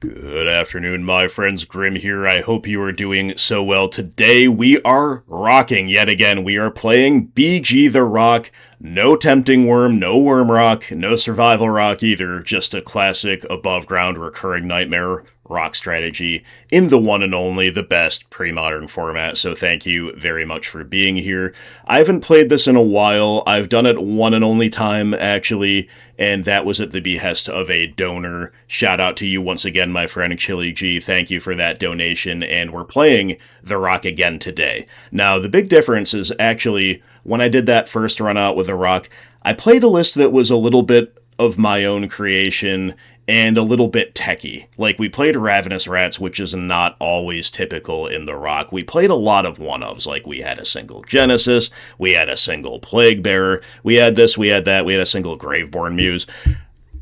Good afternoon, my friends. Grim here. I hope you are doing so well. Today we are rocking yet again. We are playing BG the Rock. No Tempting Worm, no Worm Rock, no Survival Rock either. Just a classic above-ground recurring nightmare rock strategy in the one and only, the best pre-modern format, so thank you very much for being here. I haven't played this in a while. I've done it one and only time, actually, and that was at the behest of a donor. Shout out to you once again, my friend Chili G. Thank you for that donation, and we're playing The Rock again today. Now, the big difference is actually, when I did that first run out with The Rock, I played a list that was a little bit of my own creation and a little bit techie. Like, we played Ravenous Rats, which is not always typical in The Rock. We played a lot of one-ofs, like we had a single Genesis, we had a single Plague Bearer, we had this, we had that, we had a single Graveborn Muse.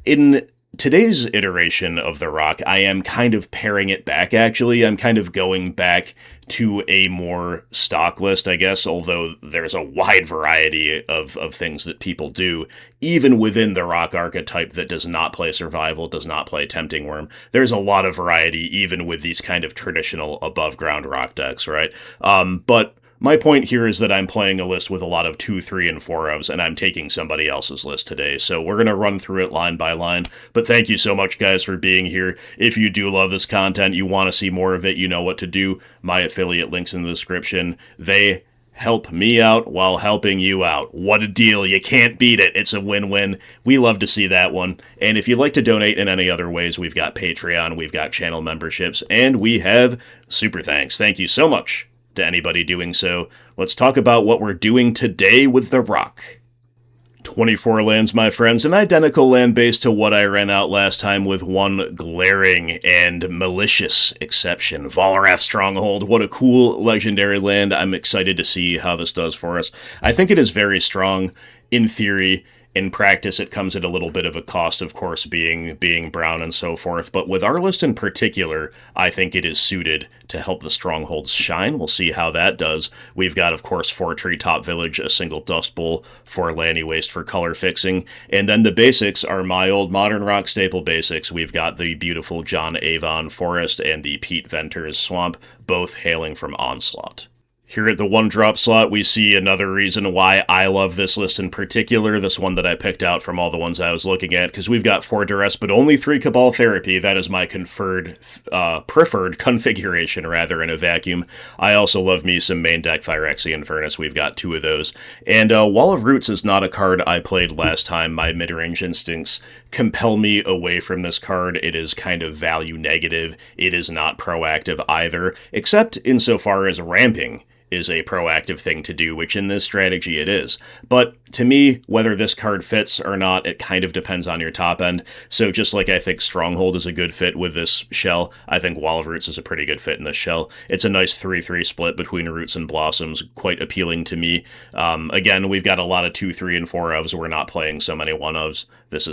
In today's iteration of The Rock, I am kind of paring it back, actually. I'm kind of going back to a more stock list, I guess, although there's a wide variety of things that people do, even within the Rock archetype that does not play Survival, does not play Tempting Worm. There's a lot of variety, even with these kind of traditional above-ground Rock decks, right? But my point here is that I'm playing a list with a lot of 2, 3, and 4-ofs, and I'm taking somebody else's list today, so we're going to run through it line by line. But thank you so much, guys, for being here. If you do love this content, you want to see more of it, you know what to do. My affiliate links in the description. They help me out while helping you out. What a deal. You can't beat it. It's a win-win. We love to see that one. And if you'd like to donate in any other ways, we've got Patreon, we've got channel memberships, and we have Super Thanks. Thank you so much to anybody doing so. Let's talk about what we're doing today with The Rock. 24 lands, my friends, an identical land base to what I ran out last time with one glaring and malicious exception. Volrath Stronghold, what a cool legendary land. I'm excited to see how this does for us. I think it is very strong in theory. In practice, it comes at a little bit of a cost, of course, being brown and so forth, but with our list in particular, I think it is suited to help the strongholds shine. We'll see how that does. We've got, of course, 4 Treetop Village, a single Dust Bowl, 4 Lanny Waste for color fixing, and then the basics are my old Modern Rock staple basics. We've got the beautiful John Avon Forest and the Pete Venters Swamp, both hailing from Onslaught. Here at the 1-drop slot, we see another reason why I love this list in particular, this one that I picked out from all the ones I was looking at, because we've got 4 Duress, but only 3 Cabal Therapy. That is my preferred configuration, rather, in a vacuum. I also love me some main deck Phyrexian Furnace. We've got 2 of those. And Wall of Roots is not a card I played last time. My mid-range instincts compel me away from this card. It is kind of value negative. It is not proactive either, except insofar as ramping is a proactive thing to do, which in this strategy it is. But to me, whether this card fits or not, it kind of depends on your top end. So just like I think Stronghold is a good fit with this shell, I think Wall of Roots is a pretty good fit in this shell. It's a nice 3-3 split between Roots and Blossoms, quite appealing to me. Again, we've got a lot of 2, 3, and 4-ofs. We're not playing so many 1-ofs. This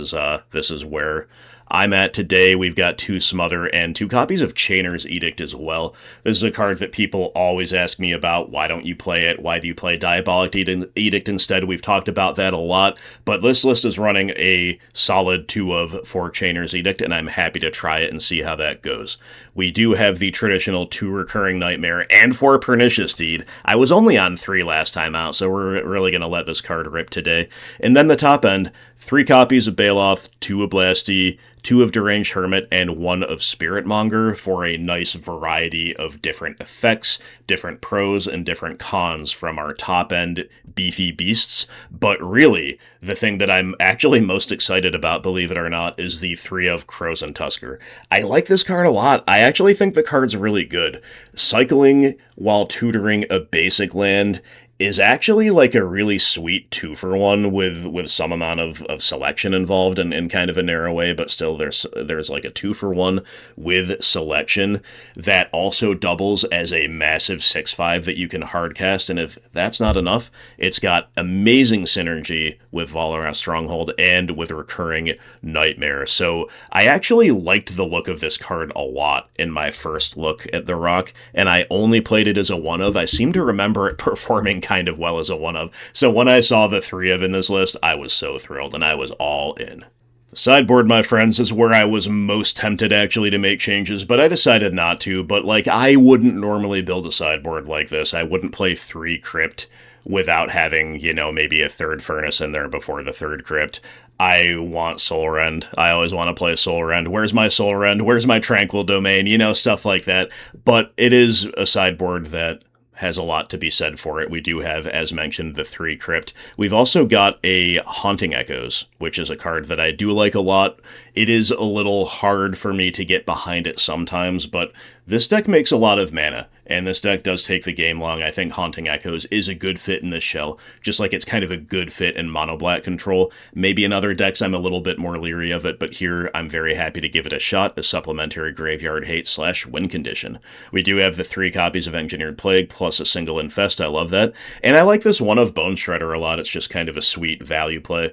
is where I'm at today. We've got 2 Smother and 2 copies of Chainer's Edict as well. This is a card that people always ask me about. Why don't you play it? Why do you play Diabolic Edict instead? We've talked about that a lot, but this list is running a solid 2 of for Chainer's Edict, and I'm happy to try it and see how that goes. We do have the traditional 2 Recurring Nightmare and 4 Pernicious Deed. I was only on 3 last time out, so we're really going to let this card rip today. And then the top end, 3 copies of Baloth, 2 of Blasty, 2 of Deranged Hermit, and 1 of Spiritmonger for a nice variety of different effects, different pros, and different cons from our top-end beefy beasts. But really, the thing that I'm actually most excited about, believe it or not, is the 3 of Krosan Tusker. I like this card a lot. I actually think the card's really good. Cycling while tutoring a basic land is actually like a really sweet 2-for-1 with some amount of selection involved in kind of a narrow way, but still there's like a 2-for-1 with selection that also doubles as a massive 6/5 that you can hardcast, and if that's not enough, it's got amazing synergy with Volrath Stronghold and with Recurring Nightmare. So I actually liked the look of this card a lot in my first look at The Rock, and I only played it as a 1-of. I seem to remember it performing kind of well as a 1-of. So when I saw the 3 of in this list, I was so thrilled, and I was all in. Sideboard, my friends, is where I was most tempted actually to make changes, but I decided not to. But, like, I wouldn't normally build a sideboard like this. I wouldn't play 3 Crypt without having, you know, maybe a 3rd Furnace in there before the 3rd Crypt. I want Soul Rend. I always want to play Soul Rend. Where's my Soul Rend? Where's my Tranquil Domain? You know, stuff like that. But it is a sideboard that has a lot to be said for it. We do have, as mentioned, the 3 Crypt. We've also got a Haunting Echoes, which is a card that I do like a lot. It is a little hard for me to get behind it sometimes, but this deck makes a lot of mana, and this deck does take the game long. I think Haunting Echoes is a good fit in this shell, just like it's kind of a good fit in mono-black control. Maybe in other decks I'm a little bit more leery of it, but here I'm very happy to give it a shot, a supplementary graveyard hate/win condition. We do have the 3 copies of Engineered Plague, plus a single Infest. I love that. And I like this one of Bone Shredder a lot. It's just kind of a sweet value play.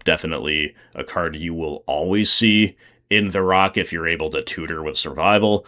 Definitely a card you will always see in the Rock if you're able to tutor with Survival.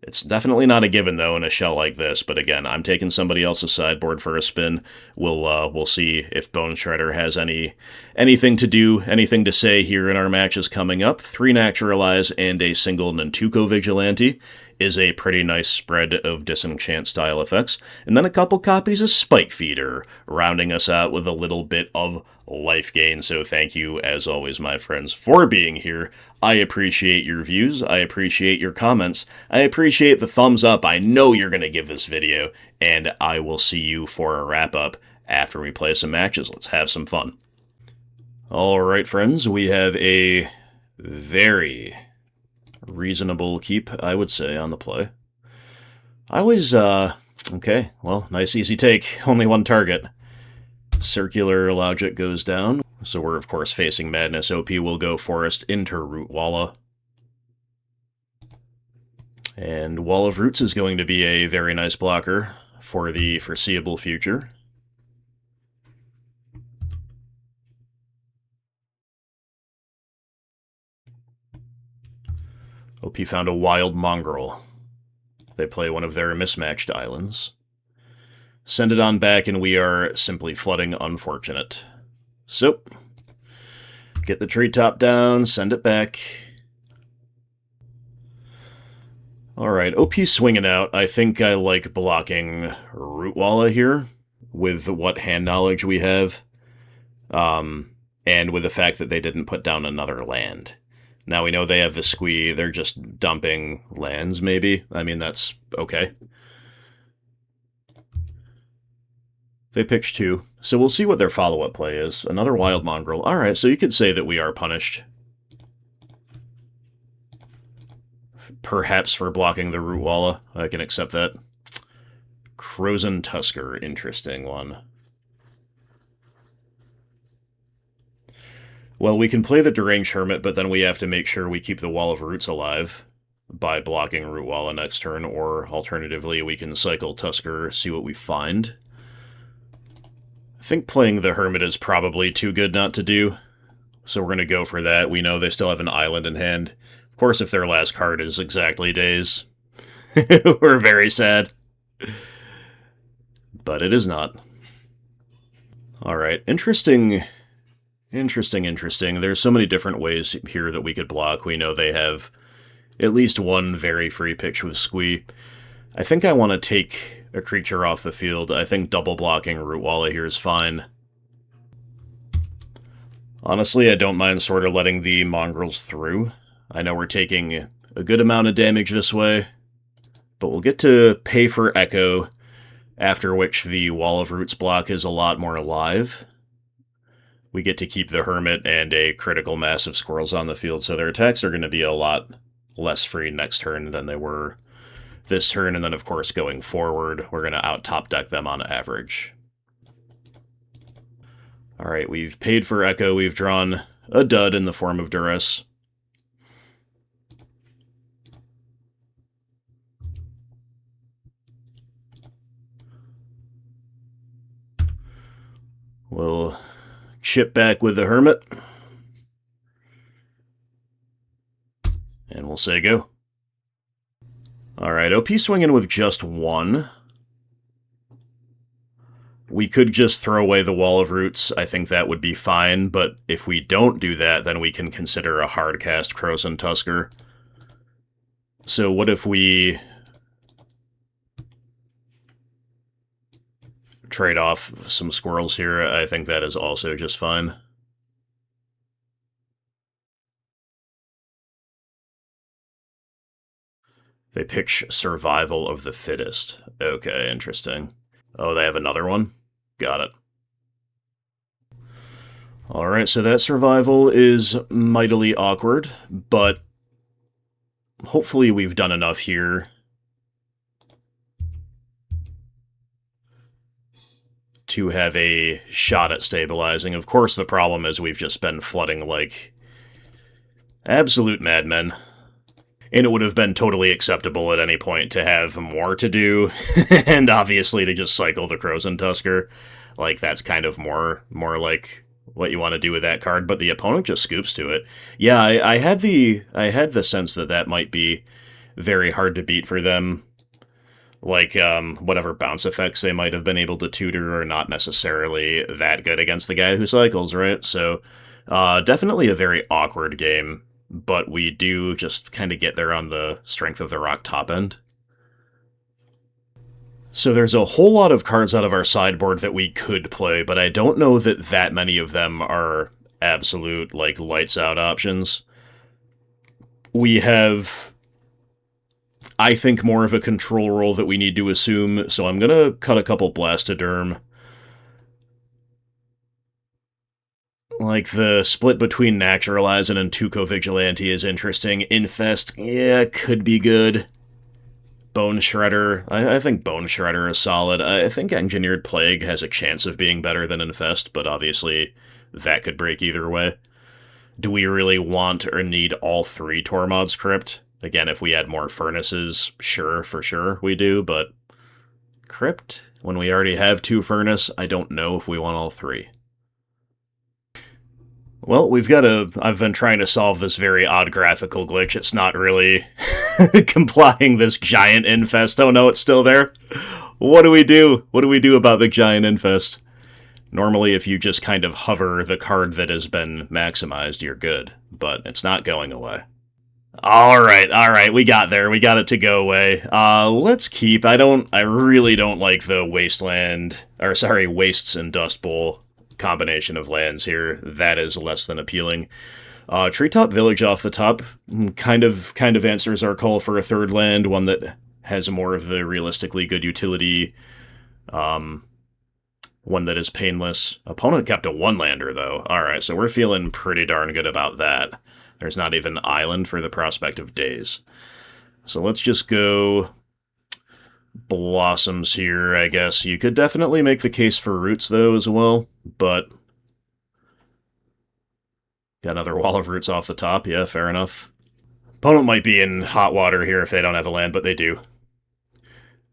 It's definitely not a given, though, in a shell like this, but again, I'm taking somebody else's sideboard for a spin. We'll see if Bone Shredder has anything to say here in our matches coming up. 3 Naturalize and a single Nantuko Vigilante is a pretty nice spread of disenchant style effects, and then a couple copies of Spike Feeder, rounding us out with a little bit of life gain. So thank you, as always, my friends, for being here. I appreciate your views, I appreciate your comments, I appreciate the thumbs up I know you're going to give this video, and I will see you for a wrap-up after we play some matches. Let's have some fun. Alright, friends, we have a very reasonable keep, I would say, on the play. I always, okay, well, nice easy take, only 1 target. Circular Logic goes down, so we're of course facing Madness. OP will go Forest into Rootwalla. And Wall of Roots is going to be a very nice blocker for the foreseeable future. OP found a Wild Mongrel. They play one of their mismatched islands. Send it on back, and we are simply flooding Unfortunate. So, get the treetop down, send it back. Alright, OP swinging out. I think I like blocking Rootwalla here, with what hand knowledge we have, and with the fact that they didn't put down another land. Now we know they have the squee, they're just dumping lands, maybe. I mean, that's okay. They pitched 2, so we'll see what their follow-up play is. Another Wild Mongrel. Alright, so you could say that we are punished. Perhaps for blocking the Rootwalla. I can accept that. Krosan Tusker, interesting one. Well, we can play the Deranged Hermit, but then we have to make sure we keep the Wall of Roots alive by blocking Rootwalla next turn, or alternatively, we can cycle Tusker, see what we find. I think playing the Hermit is probably too good not to do, so we're going to go for that. We know they still have an island in hand. Of course, if their last card is exactly Daze, we're very sad. But it is not. Alright, interesting. There's so many different ways here that we could block. We know they have at least 1 very free pitch with Squee. I think I want to take a creature off the field. I think double blocking Rootwalla here is fine. Honestly, I don't mind sort of letting the mongrels through. I know we're taking a good amount of damage this way, but we'll get to pay for Echo, after which the Wall of Roots block is a lot more alive. We get to keep the Hermit and a critical mass of squirrels on the field, so their attacks are going to be a lot less free next turn than they were this turn, and then of course going forward, we're going to out-top deck them on average. Alright, we've paid for Echo, we've drawn a dud in the form of Duress. We'll chip back with the Hermit. And we'll say go. Alright, OP swinging with just 1. We could just throw away the Wall of Roots. I think that would be fine, but if we don't do that, then we can consider a hard cast Krosan Tusker. So what if we trade off some squirrels here? I think that is also just fine. They pitch Survival of the Fittest. Okay, interesting. Oh, they have another one? Got it. Alright, so that survival is mightily awkward, but hopefully we've done enough here to have a shot at stabilizing. Of course, the problem is we've just been flooding like absolute madmen. And it would have been totally acceptable at any point to have more to do, and obviously to just cycle the Krosan Tusker. Like, that's kind of more like what you want to do with that card, but the opponent just scoops to it. Yeah, I had the sense that that might be very hard to beat for them. Like, whatever bounce effects they might have been able to tutor are not necessarily that good against the guy who cycles, right? So, definitely a very awkward game. But we do just kind of get there on the strength of the rock top end. So there's a whole lot of cards out of our sideboard that we could play, but I don't know that that many of them are absolute, like, lights-out options. We have, I think, more of a control role that we need to assume, so I'm gonna cut a couple Blastoderm. Like, the split between Naturalize and Tuco Vigilante is interesting. Infest, yeah, could be good. Bone Shredder, I think Bone Shredder is solid. I think Engineered Plague has a chance of being better than Infest, but obviously that could break either way. Do we really want or need all three Tormod's Crypt? Again, if we had more Furnaces, sure, for sure we do, but Crypt? When we already have 2 Furnace, I don't know if we want all 3. Well, we've got I've been trying to solve this very odd graphical glitch. It's not really complying this giant infest. Oh no, it's still there. What do we do? What do we do about the giant infest? Normally, if you just kind of hover the card that has been maximized, you're good. But it's not going away. Alright, we got there. We got it to go away. Let's keep. I really don't like the Wastes and Dust Bowl combination of lands here. That is less than appealing. Treetop Village off the top kind of answers our call for a third land, one that has more of the realistically good utility, one that is painless. Opponent kept a 1-lander, though. Alright, so we're feeling pretty darn good about that. There's not even Island for the prospect of Daze. So let's just go Blossoms here, I guess. You could definitely make the case for Roots, though, as well, but got another Wall of Roots off the top. Yeah, fair enough. Opponent might be in hot water here if they don't have a land, but they do.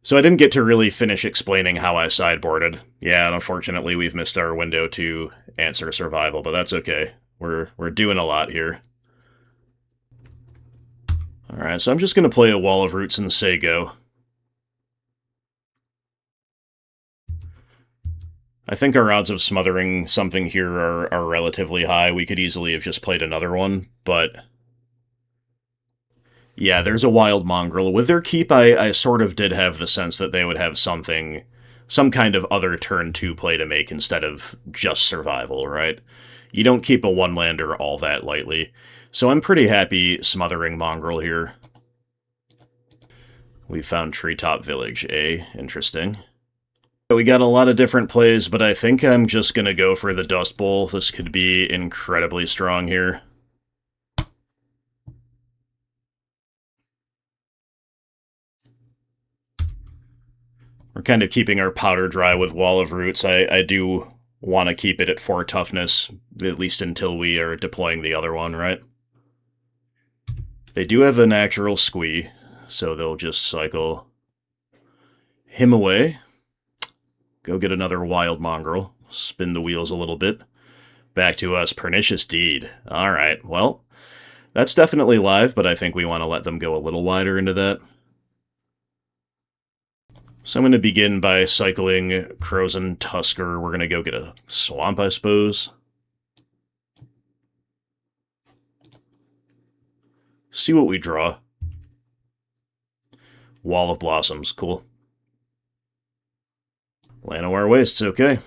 So I didn't get to really finish explaining how I sideboarded. Yeah, and unfortunately we've missed our window to answer survival, but that's okay. We're doing a lot here. Alright, so I'm just going to play a Wall of Roots and say go. I think our odds of smothering something here are relatively high. We could easily have just played another one, but yeah, there's a Wild Mongrel. With their keep, I sort of did have the sense that they would have some kind of other turn 2 play to make instead of just survival, right? You don't keep a 1-lander all that lightly. So I'm pretty happy smothering Mongrel here. We found Treetop Village, interesting. We got a lot of different plays, but I think I'm just gonna go for the Dust Bowl. This could be incredibly strong here. We're kind of keeping our powder dry with Wall of Roots. I do want to keep it at 4 toughness, at least until we are deploying the other one, right? They do have a natural Squee, so they'll just cycle him away. Go get another Wild Mongrel. Spin the wheels a little bit. Back to us, Pernicious Deed. Alright, well, that's definitely live, but I think we want to let them go a little wider into that. So I'm going to begin by cycling Krosan Tusker. We're going to go get a swamp, I suppose. See what we draw. Wall of Blossoms, cool. Llanowar Wastes, okay.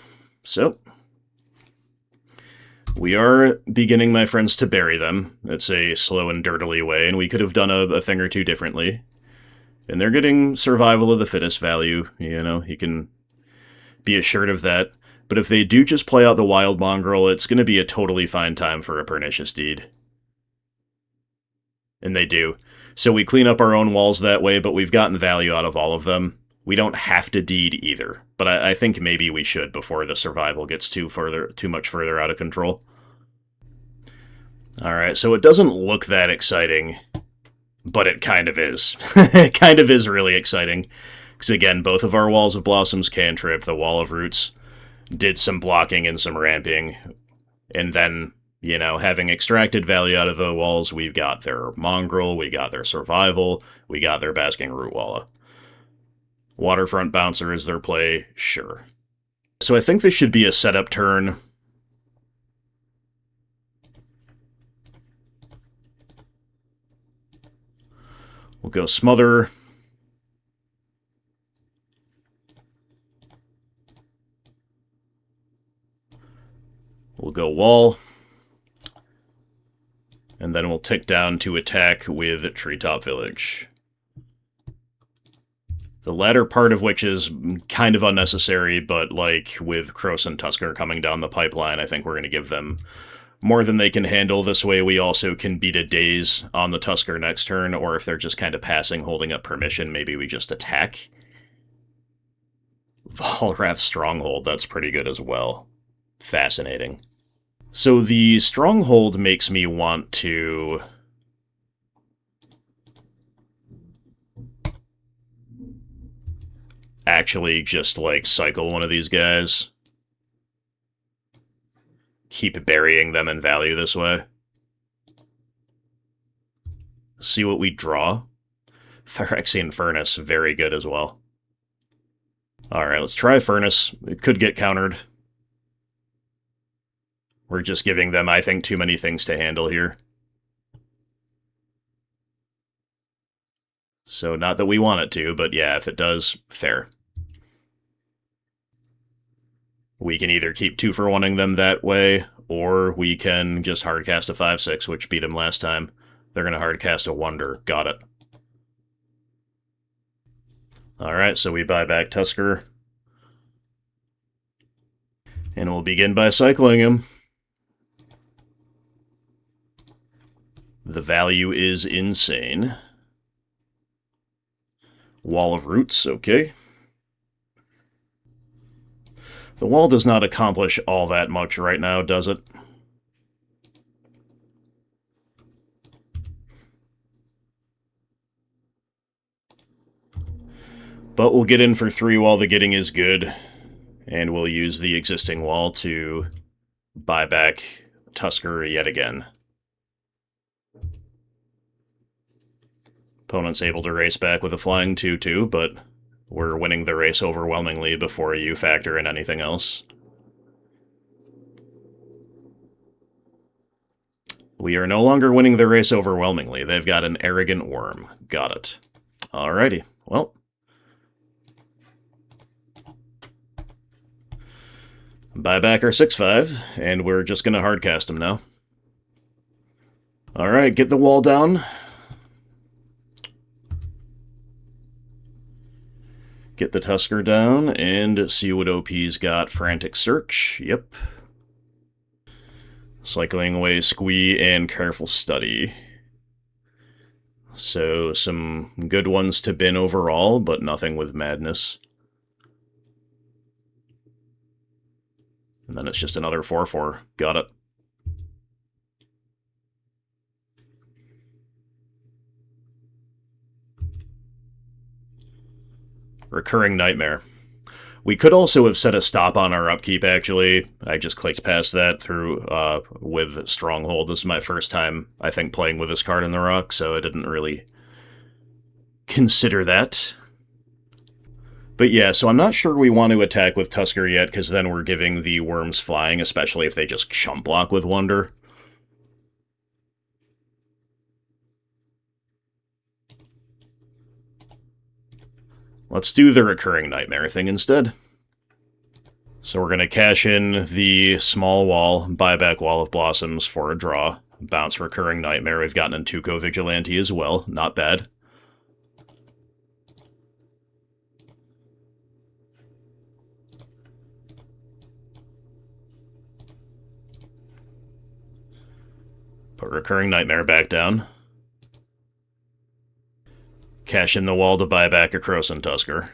So, we are beginning, my friends, to bury them. It's a slow and dirtily way, and we could have done a thing or two differently. And they're getting survival of the fittest value, you know, you can be assured of that. But if they do just play out the Wild Mongrel, it's going to be a totally fine time for a Pernicious Deed. And they do. So we clean up our own walls that way, but we've gotten value out of all of them. We don't have to deed either, but I think maybe we should before the survival gets too much further out of control. Alright, so it doesn't look that exciting, but it kind of is. It kind of is really exciting. Because again, both of our Walls of Blossoms cantrip, the Wall of Roots did some blocking and some ramping, and then, you know, having extracted value out of the walls, we've got their Mongrel, we got their Survival, we got their Basking Rootwalla. Waterfront Bouncer is their play, sure. So I think this should be a setup turn. We'll go Smother. We'll go Wall. And then we'll tick down to attack with Treetop Village. The latter part of which is kind of unnecessary, but like with Krosan Tusker coming down the pipeline, I think we're going to give them more than they can handle. This way we also can beat a Daze on the Tusker next turn, or if they're just kind of passing, holding up permission, maybe we just attack. Volrath Stronghold, that's pretty good as well. Fascinating. So the Stronghold makes me want to actually just, like, cycle one of these guys. Keep burying them in value this way. See what we draw. Phyrexian Furnace, very good as well. Alright, let's try Furnace. It could get countered. We're just giving them, I think, too many things to handle here. So, not that we want it to, but yeah, if it does, fair. We can either keep 2-for-1ing them that way, or we can just hardcast a 5/6, which beat them last time. They're going to hardcast a Wonder. Got it. Alright, so we buy back Tusker. And we'll begin by cycling him. The value is insane. Wall of Roots, okay. The wall does not accomplish all that much right now, does it? But we'll get in for 3 while the getting is good, and we'll use the existing wall to buy back Tusker yet again. Opponent's able to race back with a flying 2/2, but we're winning the race overwhelmingly before you factor in anything else. We are no longer winning the race overwhelmingly. They've got an Arrogant Worm. Got it. Alrighty, well. Buy back our 6/5, and we're just going to hardcast them now. Alright, get the wall down. Get the Tusker down, and see what OP's got. Frantic Search, yep. Cycling away Squee and Careful Study. So, some good ones to bin overall, but nothing with Madness. And then it's just another 4/4. Got it. Recurring Nightmare. We could also have set a stop on our upkeep, actually. I just clicked past that through with Stronghold. This is my first time, I think, playing with this card in the rock, so I didn't really consider that. But yeah, so I'm not sure we want to attack with Tusker yet, because then we're giving the worms flying, especially if they just chump block with Wonder. Let's do the Recurring Nightmare thing instead. So we're going to cash in the small wall, buy back Wall of Blossoms for a draw, bounce Recurring Nightmare. We've gotten an Tuco Vigilante as well, not bad. Put Recurring Nightmare back down. Cash in the wall to buy back a Krosan Tusker.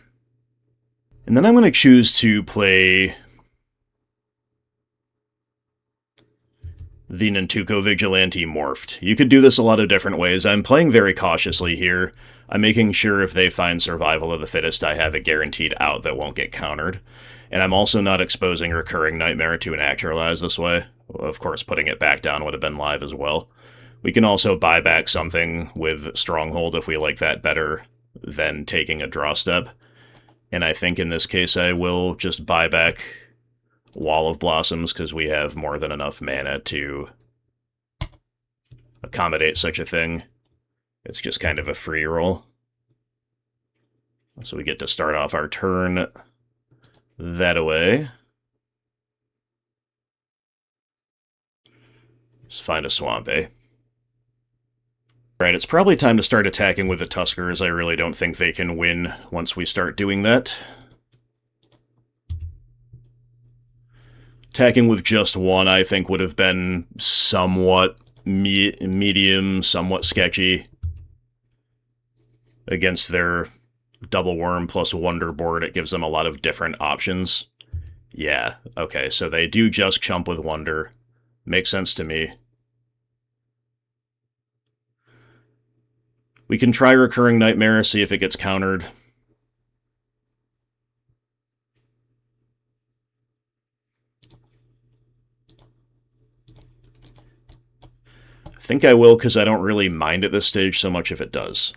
And then I'm going to choose to play the Nantuko Vigilante morphed. You could do this a lot of different ways. I'm playing very cautiously here. I'm making sure if they find Survival of the Fittest, I have a guaranteed out that won't get countered. And I'm also not exposing Recurring Nightmare to an Actualize this way. Of course, putting it back down would have been live as well. We can also buy back something with Stronghold if we like that better than taking a draw step. And I think in this case I will just buy back Wall of Blossoms because we have more than enough mana to accommodate such a thing. It's just kind of a free roll. So we get to start off our turn that away. Just find a swamp, eh? Right, it's probably time to start attacking with the Tuskers. I really don't think they can win once we start doing that. Attacking with just one, I think, would have been somewhat medium, somewhat sketchy. Against their double worm plus wonder board, it gives them a lot of different options. Yeah, okay, so they do just chump with wonder. Makes sense to me. We can try Recurring Nightmare, see if it gets countered. I think I will, because I don't really mind at this stage so much if it does.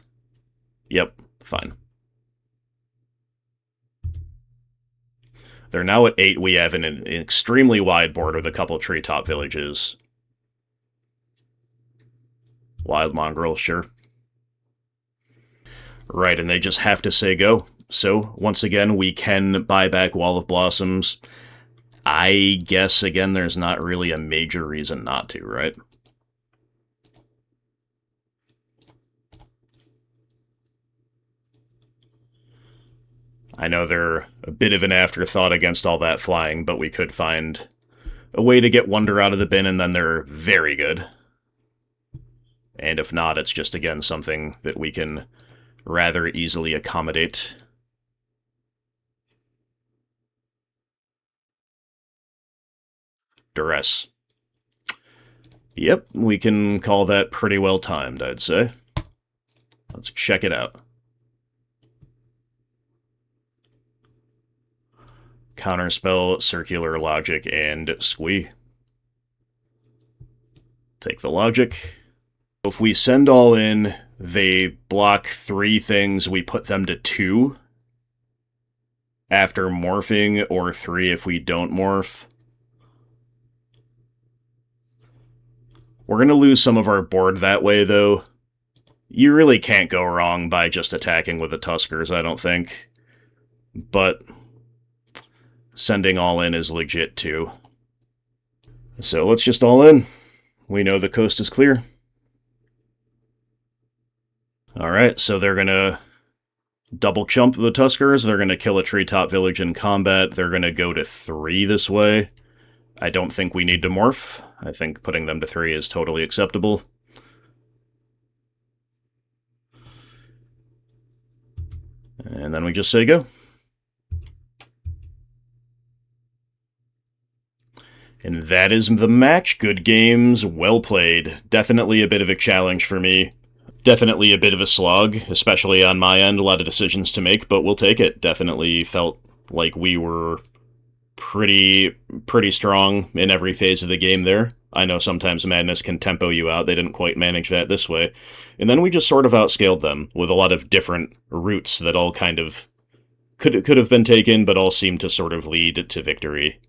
Yep, fine. They're now at 8. We have an extremely wide board with a couple treetop villages. Wild Mongrel, sure. Right, and they just have to say go. So, once again, we can buy back Wall of Blossoms. I guess, again, there's not really a major reason not to, right? I know they're a bit of an afterthought against all that flying, but we could find a way to get Wonder out of the bin, and then they're very good. And if not, it's just, again, something that we can rather easily accommodate. Duress. Yep, we can call that pretty well timed, I'd say. Let's check it out. Counterspell, Circular Logic, and Squee. Take the logic. If we send all in, they block 3 things, we put them to 2 after morphing, or 3 if we don't morph. We're going to lose some of our board that way, though. You really can't go wrong by just attacking with the Tuskers, I don't think. But sending all in is legit, too. So let's just all in. We know the coast is clear. Alright, so they're gonna double chump the Tuskers, they're gonna kill a treetop village in combat, they're gonna go to 3 this way. I don't think we need to morph. I think putting them to 3 is totally acceptable. And then we just say go. And that is the match. Good games, well played. Definitely a bit of a challenge for me. Definitely a bit of a slog, especially on my end. A lot of decisions to make, but we'll take it. Definitely felt like we were pretty strong in every phase of the game there. I know sometimes Madness can tempo you out. They didn't quite manage that this way. And then we just sort of outscaled them with a lot of different routes that all kind of could have been taken, but all seem to sort of lead to victory.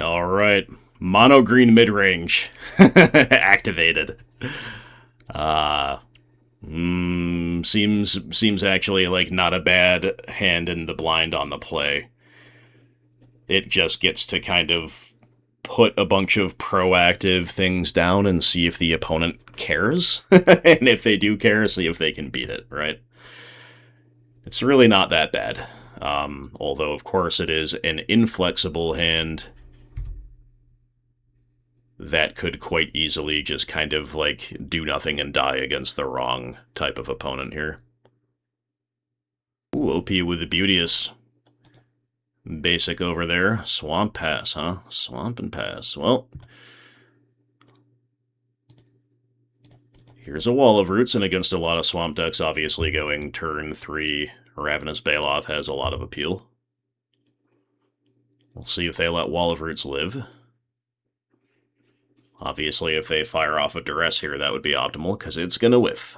All right, mono green midrange activated. Seems actually like not a bad hand in the blind on the play. It just gets to kind of put a bunch of proactive things down and see if the opponent cares. And if they do care, see if they can beat it, right? It's really not that bad. Although, of course, it is an inflexible hand that could quite easily just kind of, like, do nothing and die against the wrong type of opponent here. Ooh, OP with the Beauteous. Basic over there. Swamp pass, huh? Swamp and pass. Well, here's a Wall of Roots, and against a lot of Swamp decks, obviously going turn 3 Ravenous Baloth has a lot of appeal. We'll see if they let Wall of Roots live. Obviously, if they fire off a Duress here, that would be optimal, because it's gonna whiff.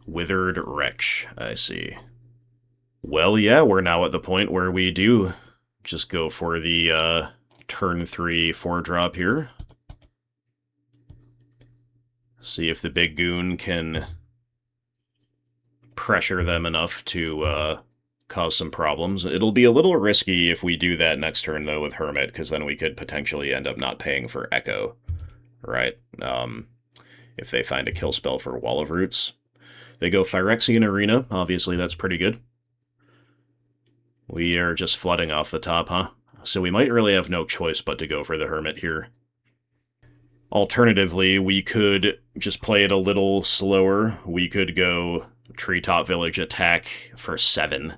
Withered Wretch, I see. Well, yeah, we're now at the point where we do just go for the turn 3 4-drop here. See if the big goon can pressure them enough to cause some problems. It'll be a little risky if we do that next turn, though, with Hermit, because then we could potentially end up not paying for Echo, right? If they find a kill spell for Wall of Roots. They go Phyrexian Arena. Obviously, that's pretty good. We are just flooding off the top, huh? So we might really have no choice but to go for the Hermit here. Alternatively, we could just play it a little slower. We could go Treetop Village attack for 7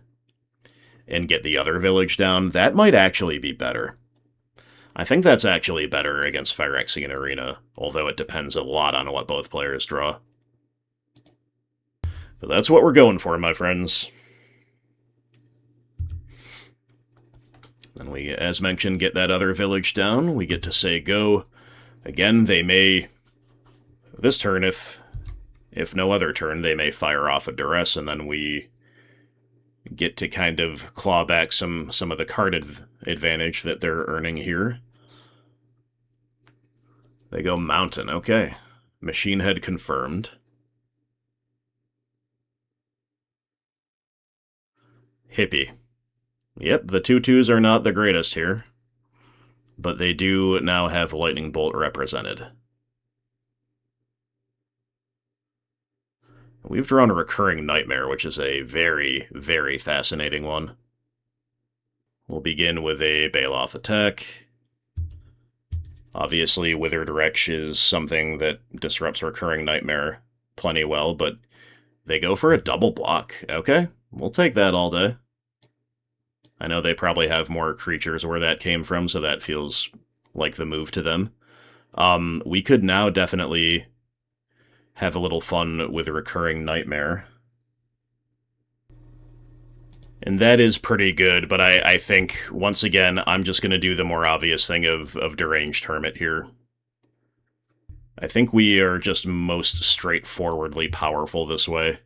and get the other village down. That might actually be better. I think that's actually better against Phyrexian Arena, although it depends a lot on what both players draw. But that's what we're going for, my friends. Then we, as mentioned, get that other village down. We get to say go. Again, they may, this turn, if no other turn, they may fire off a Duress, and then we get to kind of claw back some of the card advantage that they're earning here. They go Mountain, okay. Machine Head confirmed. Hippie. Yep, the 2/2s are not the greatest here, but they do now have Lightning Bolt represented. We've drawn a Recurring Nightmare, which is a very, very fascinating one. We'll begin with a Baloth attack. Obviously, Withered Wretch is something that disrupts Recurring Nightmare plenty well, but they go for a double block. Okay, we'll take that all day. I know they probably have more creatures where that came from, so that feels like the move to them. We could now definitely have a little fun with a Recurring Nightmare. And that is pretty good, but I think, once again, I'm just going to do the more obvious thing of Deranged Hermit here. I think we are just most straightforwardly powerful this way.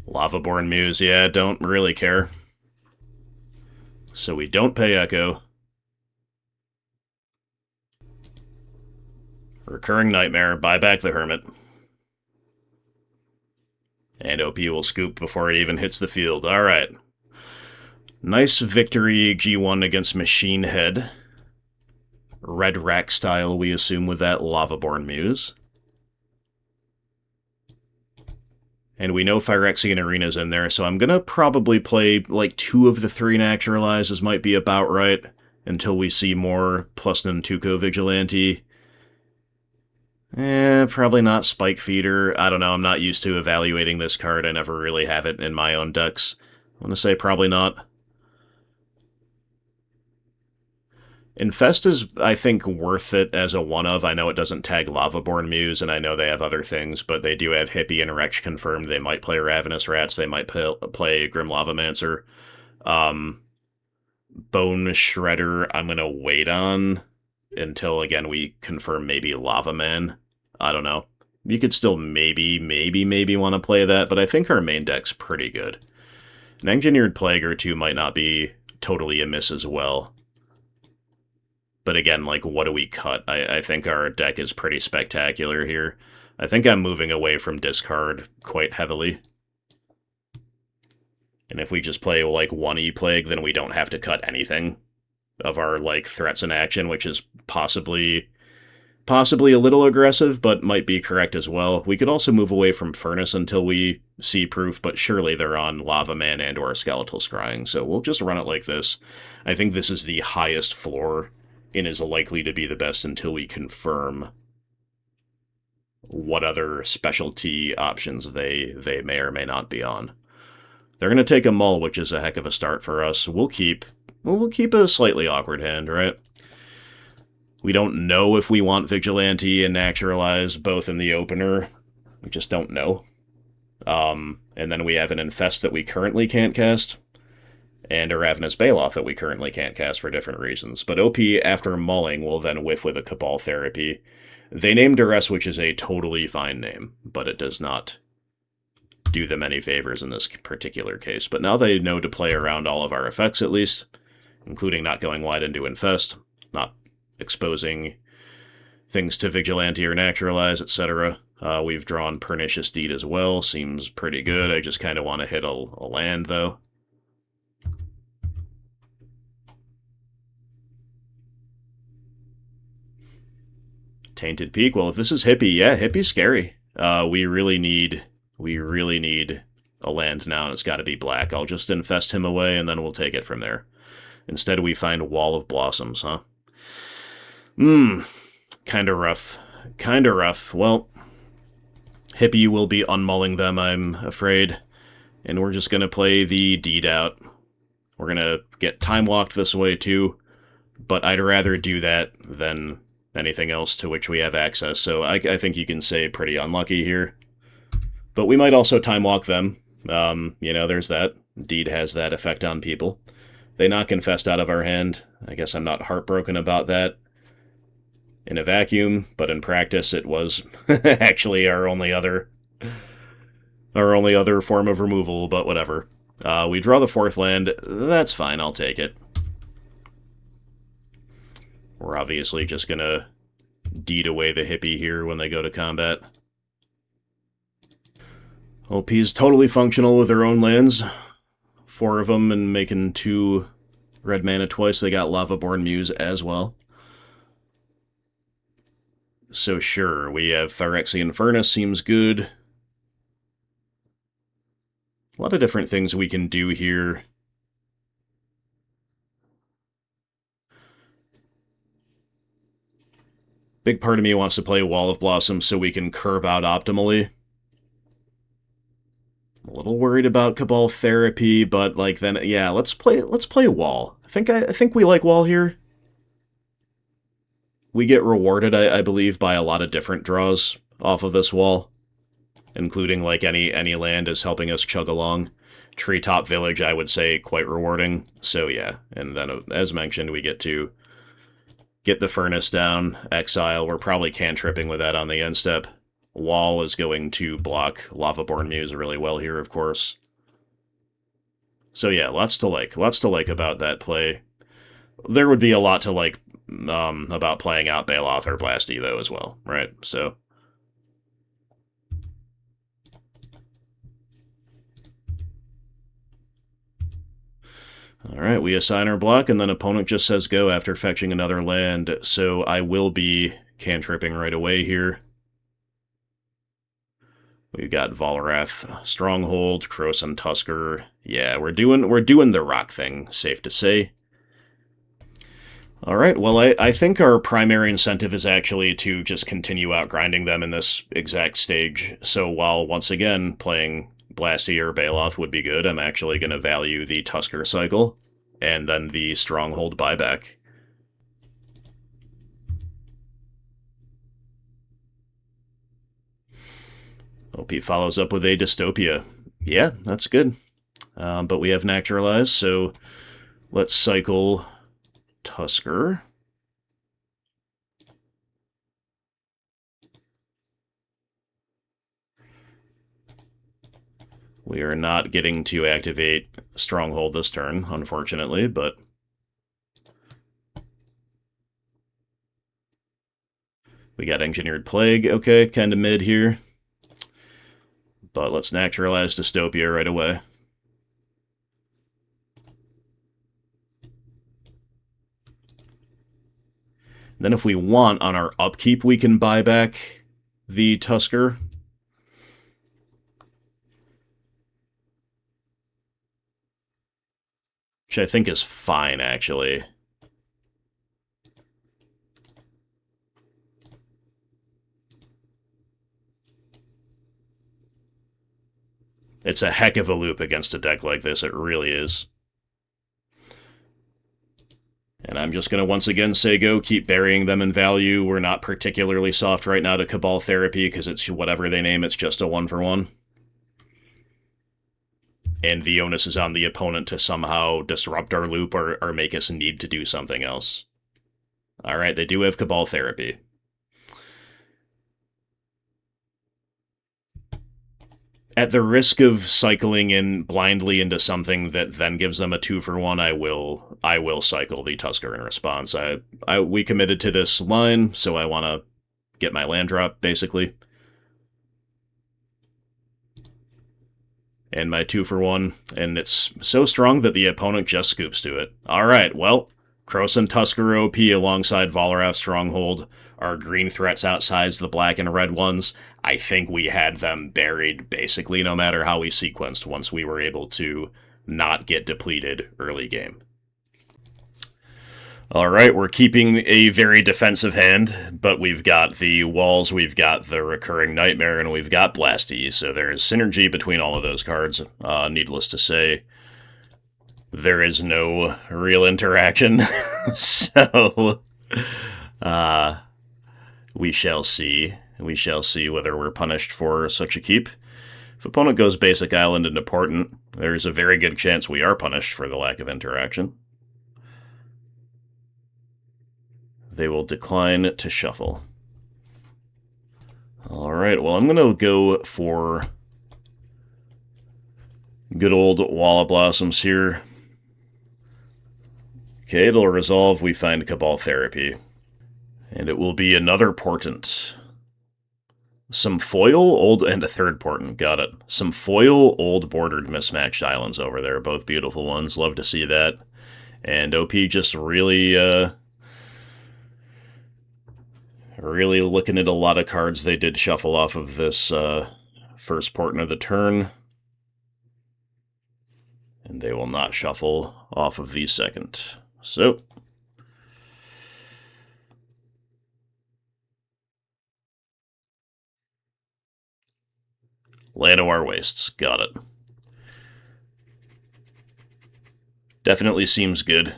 Lavaborn Muse, yeah, don't really care. So we don't pay Echo. Recurring Nightmare, buy back the Hermit. And OP will scoop before it even hits the field. Alright. Nice victory, G1 against Machine Head. Red Rack style, we assume, with that Lavaborn Muse. And we know Phyrexian Arena's in there, so I'm gonna probably play, like, 2 of the 3 Naturalizes might be about right, until we see more plus Nantuko Vigilante. Probably not Spike Feeder. I don't know, I'm not used to evaluating this card. I never really have it in my own decks. I'm gonna say probably not. Infest is, I think, worth it as a one-of. I know it doesn't tag Lavaborn Muse, and I know they have other things, but they do have Hippie and Wretch confirmed. They might play Ravenous Rats. They might play Grim Lavamancer. Bone Shredder, I'm going to wait on. until, again, we confirm maybe Lava Man. I don't know. You could still maybe want to play that, but I think our main deck's pretty good. An Engineered Plague or two might not be totally amiss as well. But again, like, what do we cut? I think our deck is pretty spectacular here. I think I'm moving away from discard quite heavily. And if we just play, like, one E-Plague, then we don't have to cut anything of our, like, threats in action, which is possibly a little aggressive, but might be correct as well. We could also move away from Furnace until we see proof, but surely they're on Lava Man and or Skeletal Scrying, so we'll just run it like this. I think this is the highest floor and is likely to be the best until we confirm what other specialty options they may or may not be on. They're going to take a Mull, which is a heck of a start for us. We'll keep a slightly awkward hand, right? We don't know if we want Vigilante and Naturalize both in the opener. We just don't know. And then we have an Infest that we currently can't cast, and a Ravenous Baloth that we currently can't cast for different reasons. But OP, after mulling, will then whiff with a Cabal Therapy. They named Duress, which is a totally fine name, but it does not do them any favors in this particular case. But now they know to play around all of our effects, at least, including not going wide into Infest, not exposing things to Vigilante or Naturalize, etc. We've drawn Pernicious Deed as well. Seems pretty good. I just kind of want to hit a land, though. Tainted Peak. Well, if this is Hippie, yeah, Hippie's scary. We really need a land now, and it's got to be black. I'll just infest him away, and then we'll take it from there. Instead, we find Wall of Blossoms, huh? Kinda rough. Kinda rough. Well, Hippie will be unmulling them, I'm afraid. And we're just gonna play the Deed out. We're gonna get time-locked this way, too. But I'd rather do that than anything else to which we have access, so I think you can say pretty unlucky here. But we might also time-lock them. You know, there's that. Deed has that effect on people. They knock Infest out of our hand. I guess I'm not heartbroken about that in a vacuum, but in practice it was actually our only other form of removal, but whatever. We draw the fourth land. That's fine, I'll take it. We're obviously just gonna Deed away the Hippie here when they go to combat. OP is totally functional with their own lands. 4 of them, and making 2 red mana twice. They got Lavaborn Muse as well. So sure, we have Phyrexian Furnace, seems good. A lot of different things we can do here. Big part of me wants to play Wall of Blossoms so we can curb out optimally. I'm a little worried about Cabal Therapy, but like then yeah, let's play Wall. I think we like Wall here. We get rewarded, I believe, by a lot of different draws off of this Wall, including like any land is helping us chug along. Treetop Village, I would say, quite rewarding. So yeah, and then as mentioned, we get to get the Furnace down, exile. We're probably cantripping with that on the end step. Wall is going to block Lavaborn Muse really well here, of course. So yeah, lots to like about that play. There would be a lot to like about playing out Baloth or Blasty, though, as well, right? So alright, we assign our block, and then opponent just says go after fetching another land, so I will be cantripping right away here. We've got Volrath, Stronghold, Krosan Tusker. Yeah, we're doing the rock thing, safe to say. Alright, well, I think our primary incentive is actually to just continue outgrinding them in this exact stage, so while, once again, playing Blasty or Baloth would be good, I'm actually going to value the Tusker cycle, and then the Stronghold buyback. OP follows up with a Dystopia. Yeah, that's good. But we have Naturalize, so let's cycle Tusker. We are not getting to activate Stronghold this turn, unfortunately, but we got Engineered Plague, okay, kind of mid here. But let's naturalize Dystopia right away. Then if we want, on our upkeep, we can buy back the Tusker. Which I think is fine, actually. It's a heck of a loop against a deck like this, it really is. And I'm just going to once again say go, keep burying them in value. We're not particularly soft right now to Cabal Therapy, because it's whatever they name, it's just a 1-for-1. And the onus is on the opponent to somehow disrupt our loop or make us need to do something else. Alright, they do have Cabal Therapy. At the risk of cycling in blindly into something that then gives them a 2-for-1, I will cycle the Tusker in response. We committed to this line, so I want to get my land drop, basically. And my 2-for-1, and it's so strong that the opponent just scoops to it. Alright, well, Krosan Tusker OP alongside Volrath Stronghold. Our green threats outsize the black and red ones. I think we had them buried basically no matter how we sequenced once we were able to not get depleted early game. Alright, we're keeping a very defensive hand, but we've got the walls, we've got the Recurring Nightmare, and we've got Blasty, so there's synergy between all of those cards. Needless to say, there is no real interaction, so we shall see. We shall see whether we're punished for such a keep. If opponent goes basic island into Portent, there's a very good chance we are punished for the lack of interaction. They will decline to shuffle. Alright, well, I'm going to go for good old Wall of Blossoms here. Okay, it'll resolve. We find Cabal Therapy. And it will be another Portent. Some foil, old, and a third Portent. Got it. Some foil, old, bordered, mismatched islands over there. Both beautiful ones. Love to see that. And OP just really looking at a lot of cards they did shuffle off of this first Portent of the turn. And they will not shuffle off of the second. So Llanowar Wastes. Got it. Definitely seems good.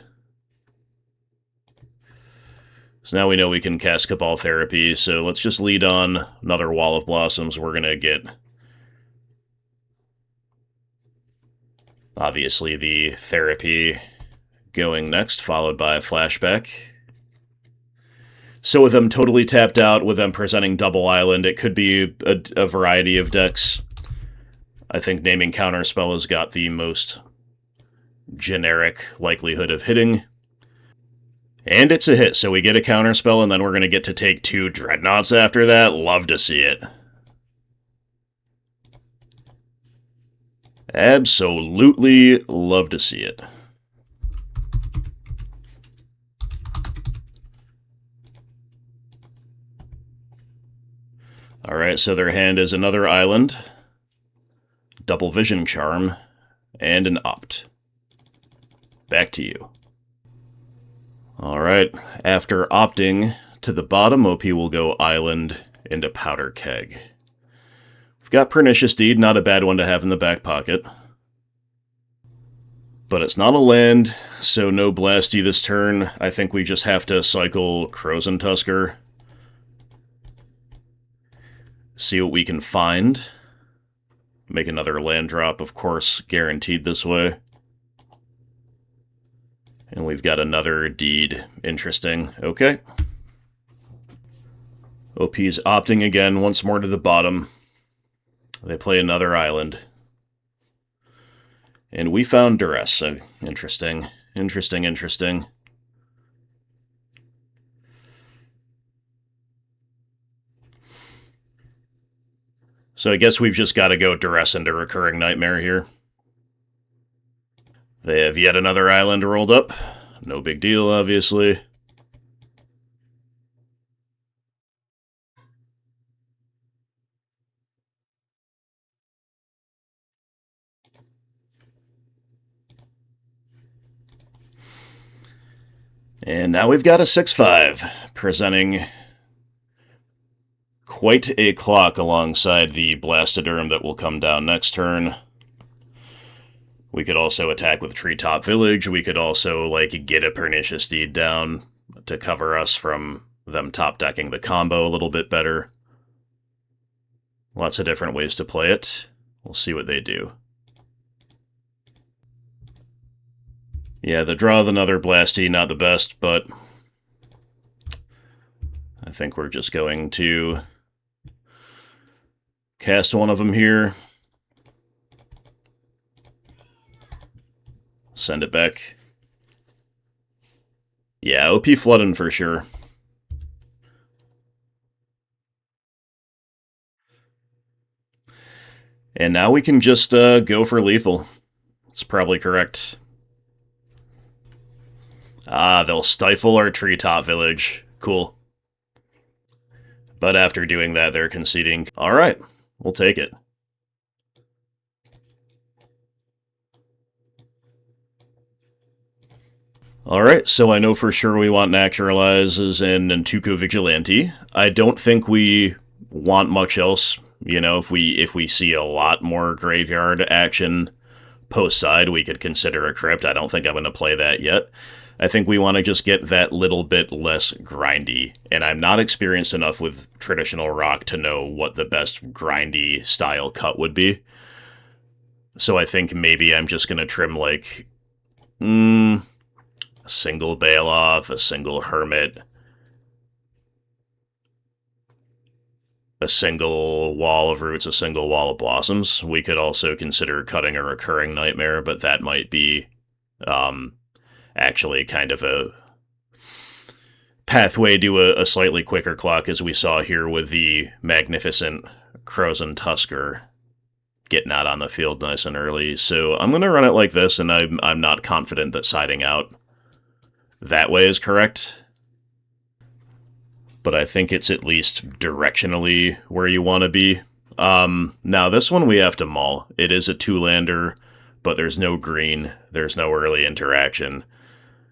So now we know we can cast Cabal Therapy, so let's just lead on another Wall of Blossoms. We're going to get, obviously, the Therapy going next, followed by a Flashback. So with them totally tapped out, with them presenting double island, it could be a variety of decks. I think naming Counterspell has got the most generic likelihood of hitting. And it's a hit, so we get a Counterspell, and then we're going to get to take 2 Dreadnoughts after that. Love to see it. Absolutely love to see it. Alright, so their hand is another island, Double Vision Charm, and an Opt. Back to you. Alright, after opting to the bottom, OP will go island into Powder Keg. We've got Pernicious Deed, not a bad one to have in the back pocket. But it's not a land, so no Blasty this turn. I think we just have to cycle Krosan Tusker. See what we can find. Make another land drop, of course, guaranteed this way. And we've got another deed. Interesting. Okay. OP's opting again, once more to the bottom. They play another island. And we found Duress, so interesting. Interesting. So I guess we've just got to go Duress into Recurring Nightmare here. They have yet another island rolled up. No big deal, obviously. And now we've got a 6/5, presenting quite a clock alongside the Blastoderm that will come down next turn. We could also attack with Treetop Village. We could also, like, get a Pernicious Deed down to cover us from them top-decking the combo a little bit better. Lots of different ways to play it. We'll see what they do. Yeah, the draw of another Blasty, not the best, but I think we're just going to cast one of them here. Send it back. Yeah, OP flooding for sure. And now we can just go for lethal. It's probably correct. Ah, they'll stifle our Treetop Village. Cool. But after doing that, they're conceding. Alright, we'll take it. Alright, so I know for sure we want Naturalizes and Nantuko Vigilante. I don't think we want much else. You know, if we see a lot more graveyard action post-side, we could consider a Crypt. I don't think I'm going to play that yet. I think we want to just get that little bit less grindy, and I'm not experienced enough with traditional Rock to know what the best grindy style cut would be. So I think maybe I'm just going to trim, like, a single Bailoff, a single Hermit, a single Wall of Roots, a single Wall of Blossoms. We could also consider cutting a Recurring Nightmare, but that might be actually kind of a pathway to a slightly quicker clock, as we saw here with the magnificent Krosan Tusker getting out on the field nice and early. So I'm going to run it like this, and I'm not confident that siding out that way is correct. But I think it's at least directionally where you want to be. Now, this one we have to maul. It is a 2-lander, but there's no green. There's no early interaction.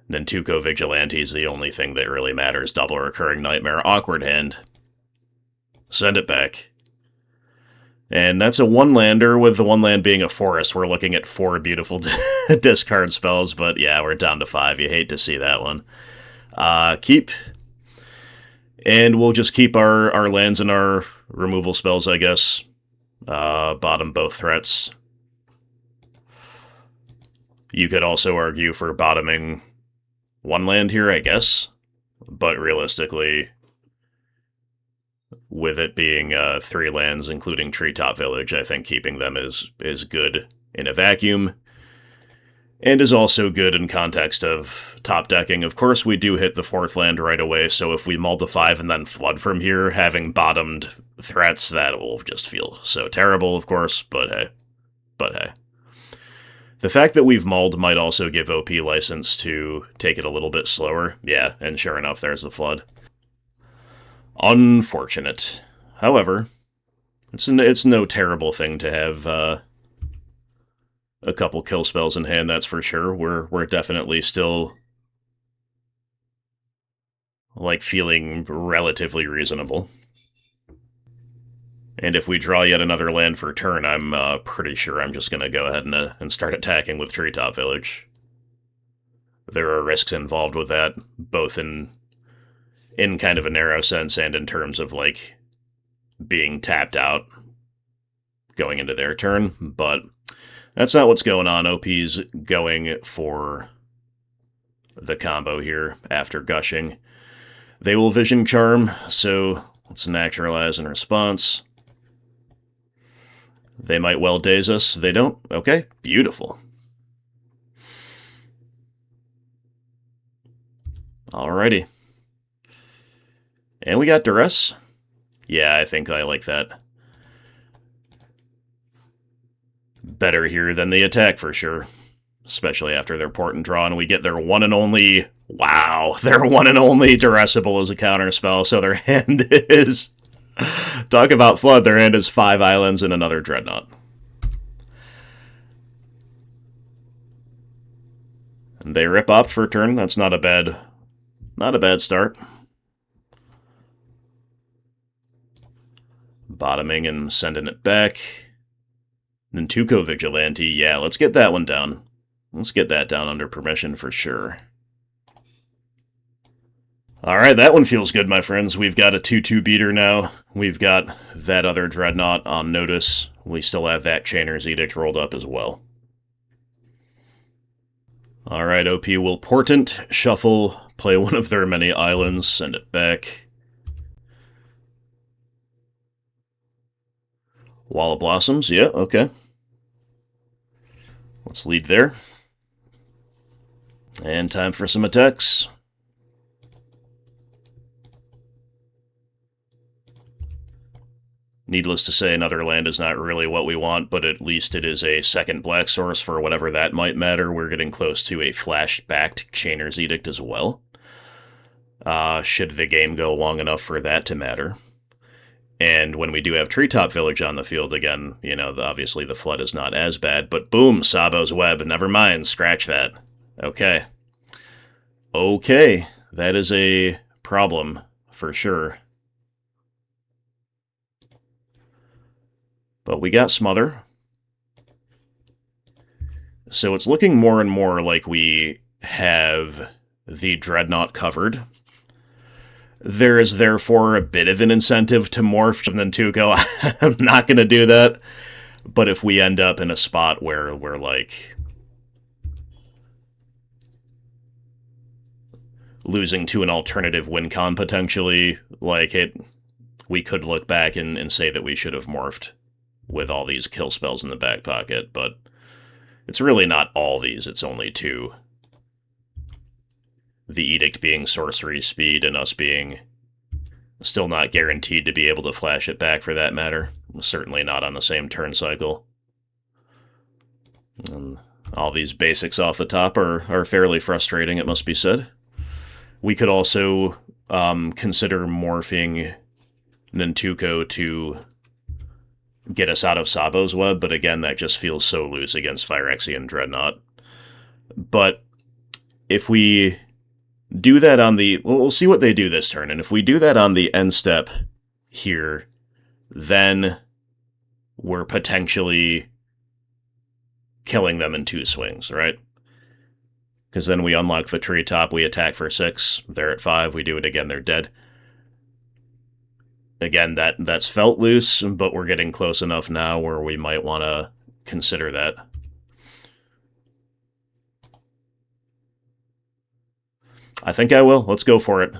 Nantuko Vigilante is the only thing that really matters. Double Recurring Nightmare. Awkward hand. Send it back. And that's a 1-lander, with the 1 land being a forest. We're looking at 4 beautiful discard spells, but yeah, we're down to 5. You hate to see that one. Keep. And we'll just keep our lands and our removal spells, I guess. Bottom both threats. You could also argue for bottoming 1 land here, I guess. But realistically, with it being 3 lands, including Treetop Village, I think keeping them is good in a vacuum. And is also good in context of top decking. Of course, we do hit the 4th land right away, so if we mull to 5 and then flood from here, having bottomed threats, that will just feel so terrible, of course, but hey. The fact that we've mulled might also give OP license to take it a little bit slower. Yeah, and sure enough, there's the flood. Unfortunate. However, it's no terrible thing to have a couple kill spells in hand, that's for sure. We're definitely still, like, feeling relatively reasonable. And if we draw yet another land for turn, I'm pretty sure I'm just going to go ahead and start attacking with Treetop Village. There are risks involved with that, both in kind of a narrow sense and in terms of, like, being tapped out going into their turn, but that's not what's going on. OP's going for the combo here after gushing. They will Vision Charm, so let's Naturalize in response. They might well daze us. They don't? Okay, beautiful. Alrighty. And we got Duress. Yeah, I think I like that better here than the attack for sure. Especially after their port and draw, and we get their one and only... Wow, their one and only Duressable as a counterspell, so their hand is... Talk about flood, their hand is 5 islands and another Dreadnought. And they rip up for a turn, that's not a bad start. Bottoming and sending it back. Nantuko Vigilante, yeah, let's get that one down. Let's get that down under permission for sure. Alright, that one feels good, my friends. We've got a 2-2 beater now. We've got that other Dreadnought on notice. We still have that Chainer's Edict rolled up as well. Alright, OP will Portent, shuffle, play one of their many islands, send it back. Wall of Blossoms, yeah, okay. Let's lead there. And time for some attacks. Needless to say, another land is not really what we want, but at least it is a second black source for whatever that might matter. We're getting close to a flash-backed Chainer's Edict as well. Should the game go long enough for that to matter. And when we do have Treetop Village on the field again, you know, obviously the flood is not as bad, but boom, Sabo's Web, never mind, scratch that. Okay. Okay, that is a problem, for sure. But we got Smother. So it's looking more and more like we have the Dreadnought covered. There is therefore a bit of an incentive to morph and then to go, I'm not going to do that. But if we end up in a spot where we're like losing to an alternative win con potentially, like we could look back and say that we should have morphed with all these kill spells in the back pocket, but it's really not all these, it's only 2. The Edict being sorcery speed and us being still not guaranteed to be able to flash it back for that matter. Certainly not on the same turn cycle. And all these basics off the top are fairly frustrating, it must be said. We could also consider morphing Nantuko to get us out of Sabo's Web, but again, that just feels so loose against Phyrexian Dreadnought. But if we do that on the... Well, we'll see what they do this turn, and if we do that on the end step here, then we're potentially killing them in 2 swings, right? Because then we unlock the treetop, we attack for 6, they're at 5, we do it again, they're dead. Again, that's felt loose, but we're getting close enough now where we might want to consider that. I think I will. Let's go for it.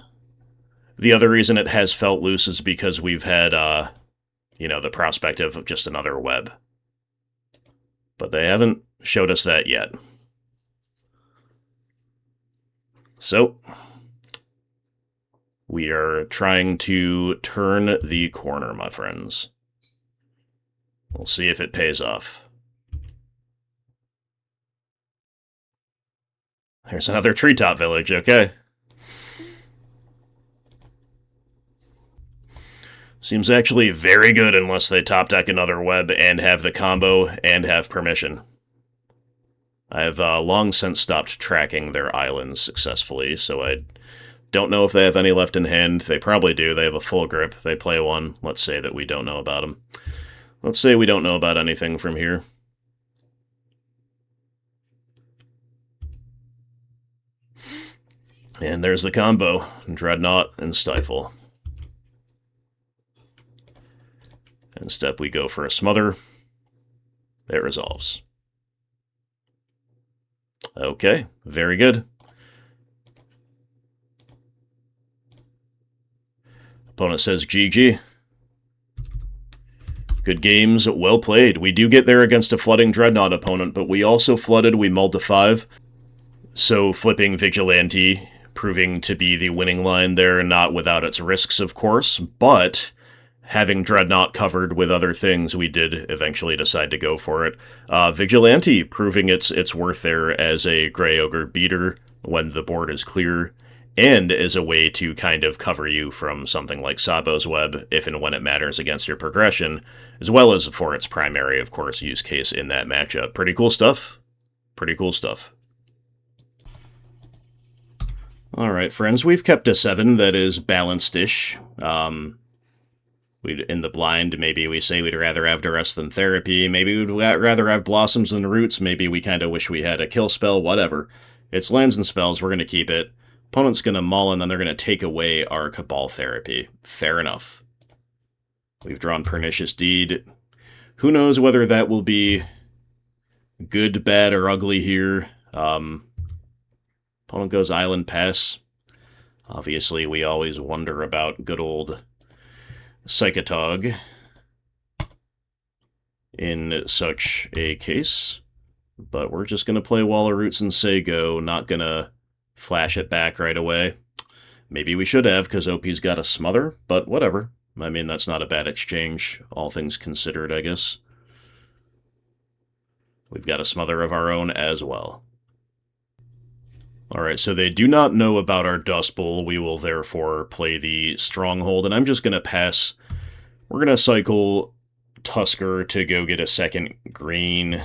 The other reason it has felt loose is because we've had, you know, the prospect of just another web. But they haven't showed us that yet. So we are trying to turn the corner, my friends. We'll see if it pays off. There's another treetop village, okay. Seems actually very good unless they top deck another web and have the combo and have permission. I have long since stopped tracking their islands successfully, so I don't know if they have any left in hand. They probably do. They have a full grip. They play one. Let's say that we don't know about them. Let's say we don't know about anything from here. And there's the combo. Dreadnought and Stifle. And step we go for a smother. It resolves. Okay, very good. Opponent says GG. Good games, well played. We do get there against a flooding Dreadnought opponent, but we also flooded, we mulled to 5. So flipping Vigilante proving to be the winning line there, not without its risks, of course, but having Dreadnought covered with other things, we did eventually decide to go for it. Vigilante, proving its worth there as a Grey Ogre beater when the board is clear, and as a way to kind of cover you from something like Sabo's Web, if and when it matters against your progression, as well as for its primary, of course, use case in that matchup. Pretty cool stuff. Pretty cool stuff. Alright, friends, we've kept a 7 that is balanced-ish. In the blind, maybe we say we'd rather have Duress than Therapy, maybe we'd rather have Blossoms than Roots, maybe we kind of wish we had a kill spell, whatever. It's lands and spells, we're going to keep it. Opponent's going to mull, and then they're going to take away our Cabal Therapy. Fair enough. We've drawn Pernicious Deed. Who knows whether that will be good, bad, or ugly here. Opponent goes Island Pass. Obviously, we always wonder about good old Psychatog in such a case. But we're just going to play Wall of Roots and say go, not going to flash it back right away. Maybe we should have, because OP's got a Smother, but whatever. I mean, that's not a bad exchange, all things considered, I guess. We've got a Smother of our own as well. Alright, so they do not know about our Dust Bowl. We will therefore play the Stronghold, and I'm just going to pass. We're going to cycle Tusker to go get a second green.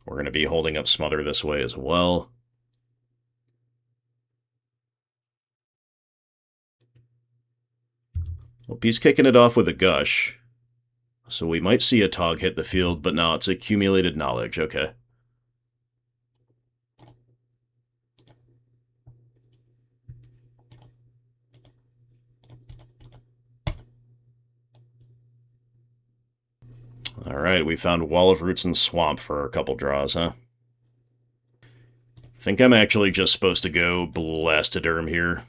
We're going to be holding up Smother this way as well. Well, he's kicking it off with a Gush. So we might see a Tog hit the field, but no, it's accumulated knowledge, okay. Alright, we found Wall of Roots and Swamp for a couple draws, huh? I think I'm actually just supposed to go Blastoderm here.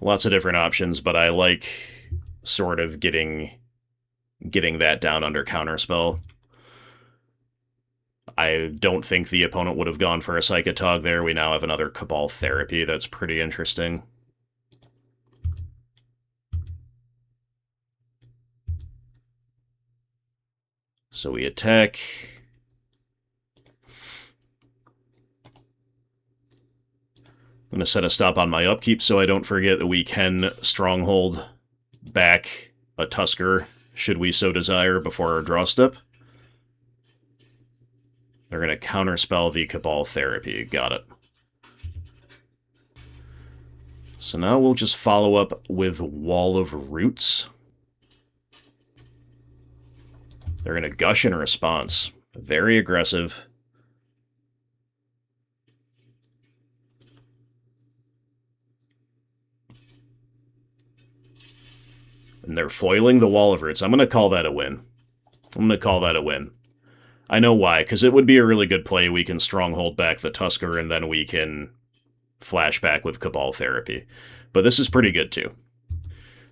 Lots of different options, but I like sort of getting that down under Counterspell. I don't think the opponent would have gone for a Psychatog there. We now have another Cabal Therapy. That's pretty interesting. So we attack. I'm going to set a stop on my upkeep so I don't forget that we can Stronghold back a Tusker, should we so desire, before our draw step. They're going to counterspell the Cabal Therapy. Got it. So now we'll just follow up with Wall of Roots. They're going to Gush in response. Very aggressive. And they're foiling the Wall of Roots. I'm going to call that a win. I'm going to call that a win. I know why, because it would be a really good play. We can Stronghold back the Tusker, and then we can flashback with Cabal Therapy. But this is pretty good, too.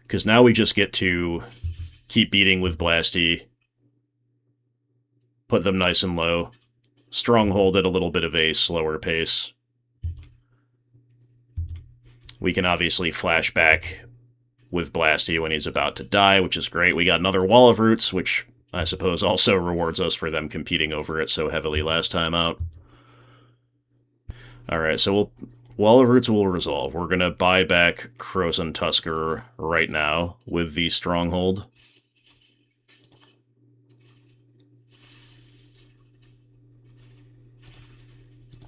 Because now we just get to keep beating with Blasty, put them nice and low, Stronghold at a little bit of a slower pace. We can obviously flashback with Blasty when he's about to die, which is great. We got another Wall of Roots, which I suppose also rewards us for them competing over it so heavily last time out. Alright, so Wall of Roots will resolve. We're going to buy back Krosan Tusker right now with the Stronghold.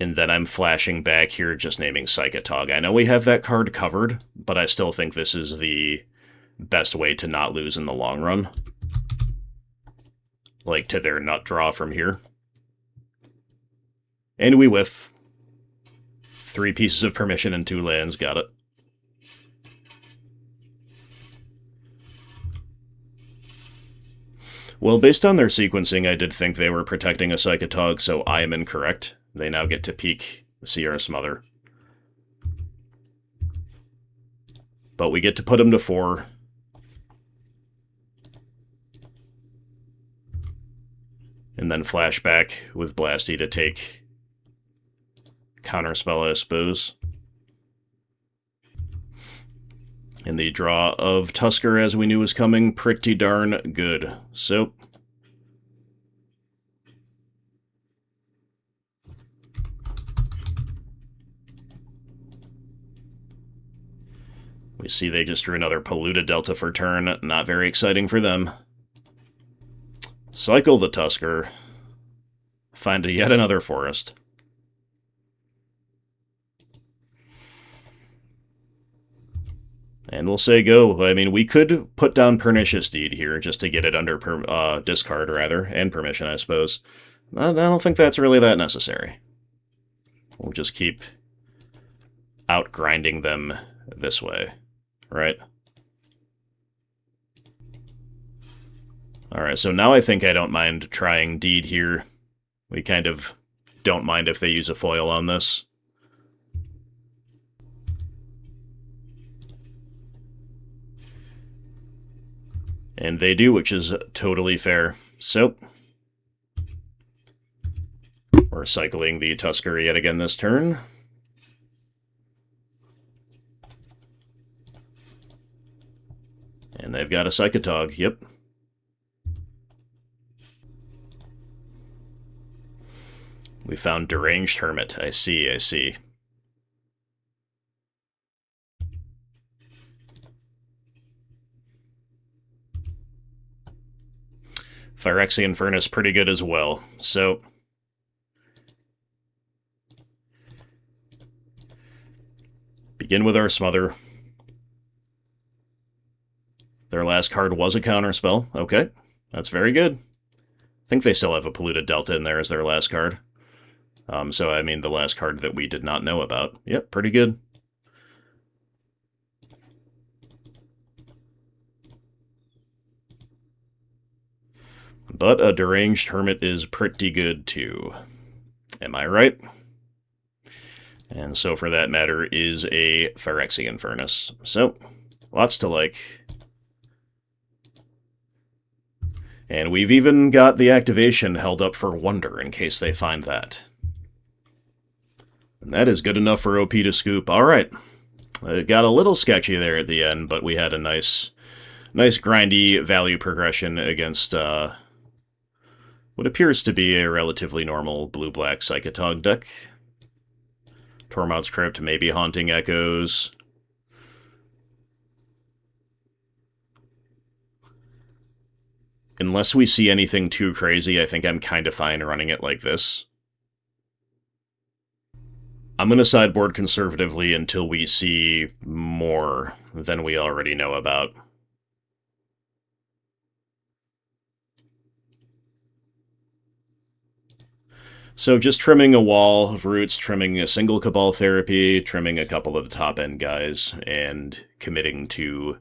And then I'm flashing back here, just naming Psychatog. I know we have that card covered, but I still think this is the best way to not lose in the long run. Like, to their nut draw from here. And we whiff. 3 pieces of permission and 2 lands, got it. Well, based on their sequencing, I did think they were protecting a Psychatog, so I am incorrect. They now get to peek Sierra Smother. But we get to put them to 4. And then flashback with Blasty to take counterspell, I suppose. And the draw of Tusker, as we knew was coming, pretty darn good. So we see they just drew another Polluted Delta for turn. Not very exciting for them. Cycle the Tusker. Find yet another forest. And we'll say go. I mean, we could put down Pernicious Deed here just to get it under discard, rather, and permission, I suppose. I don't think that's really that necessary. We'll just keep out-grinding them this way, right? Alright, so now I think I don't mind trying Deed here. We kind of don't mind if they use a foil on this. And they do, which is totally fair. So we're cycling the Tusker yet again this turn. And they've got a Psychatog, yep. We found Deranged Hermit. I see, I see. Phyrexian Furnace pretty good as well. So begin with our Smother. Their last card was a counterspell. Okay, that's very good. I think they still have a Polluted Delta in there as their last card. So, I mean, the last card that we did not know about. Yep, pretty good. But a Deranged Hermit is pretty good, too. Am I right? And so, for that matter, is a Phyrexian Furnace. So, lots to like. And we've even got the activation held up for Wonder, in case they find that. And that is good enough for OP to scoop. Alright. It got a little sketchy there at the end, but we had a nice grindy value progression against what appears to be a relatively normal blue-black Psychatog deck. Tormod's Crypt, maybe Haunting Echoes. Unless we see anything too crazy, I think I'm kind of fine running it like this. I'm going to sideboard conservatively until we see more than we already know about. So just trimming a wall of roots, trimming a single Cabal Therapy, trimming a couple of the top-end guys, and committing to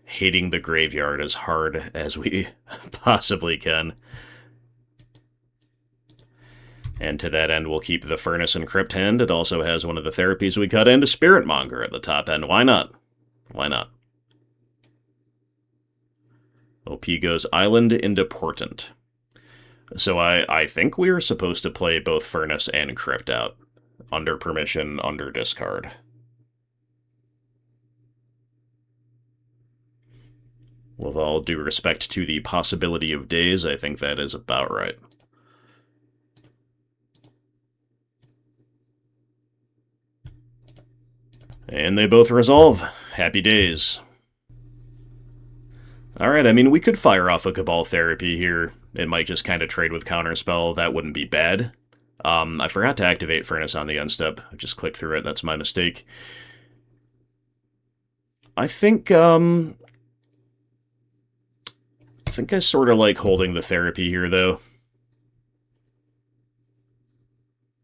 hating the graveyard as hard as we possibly can. And to that end, we'll keep the Furnace and Crypt hand. It also has one of the therapies we cut, and a Spiritmonger at the top end. Why not? Why not? OP goes Island into Portent. So I think we're supposed to play both Furnace and Crypt out. Under permission, under discard. With all due respect to the possibility of days, I think that is about right. And they both resolve. Happy days. Alright, I mean, we could fire off a Cabal Therapy here. It might just kind of trade with Counterspell. That wouldn't be bad. I forgot to activate Furnace on the end step. I just clicked through it. That's my mistake. I think I sort of like holding the Therapy here, though.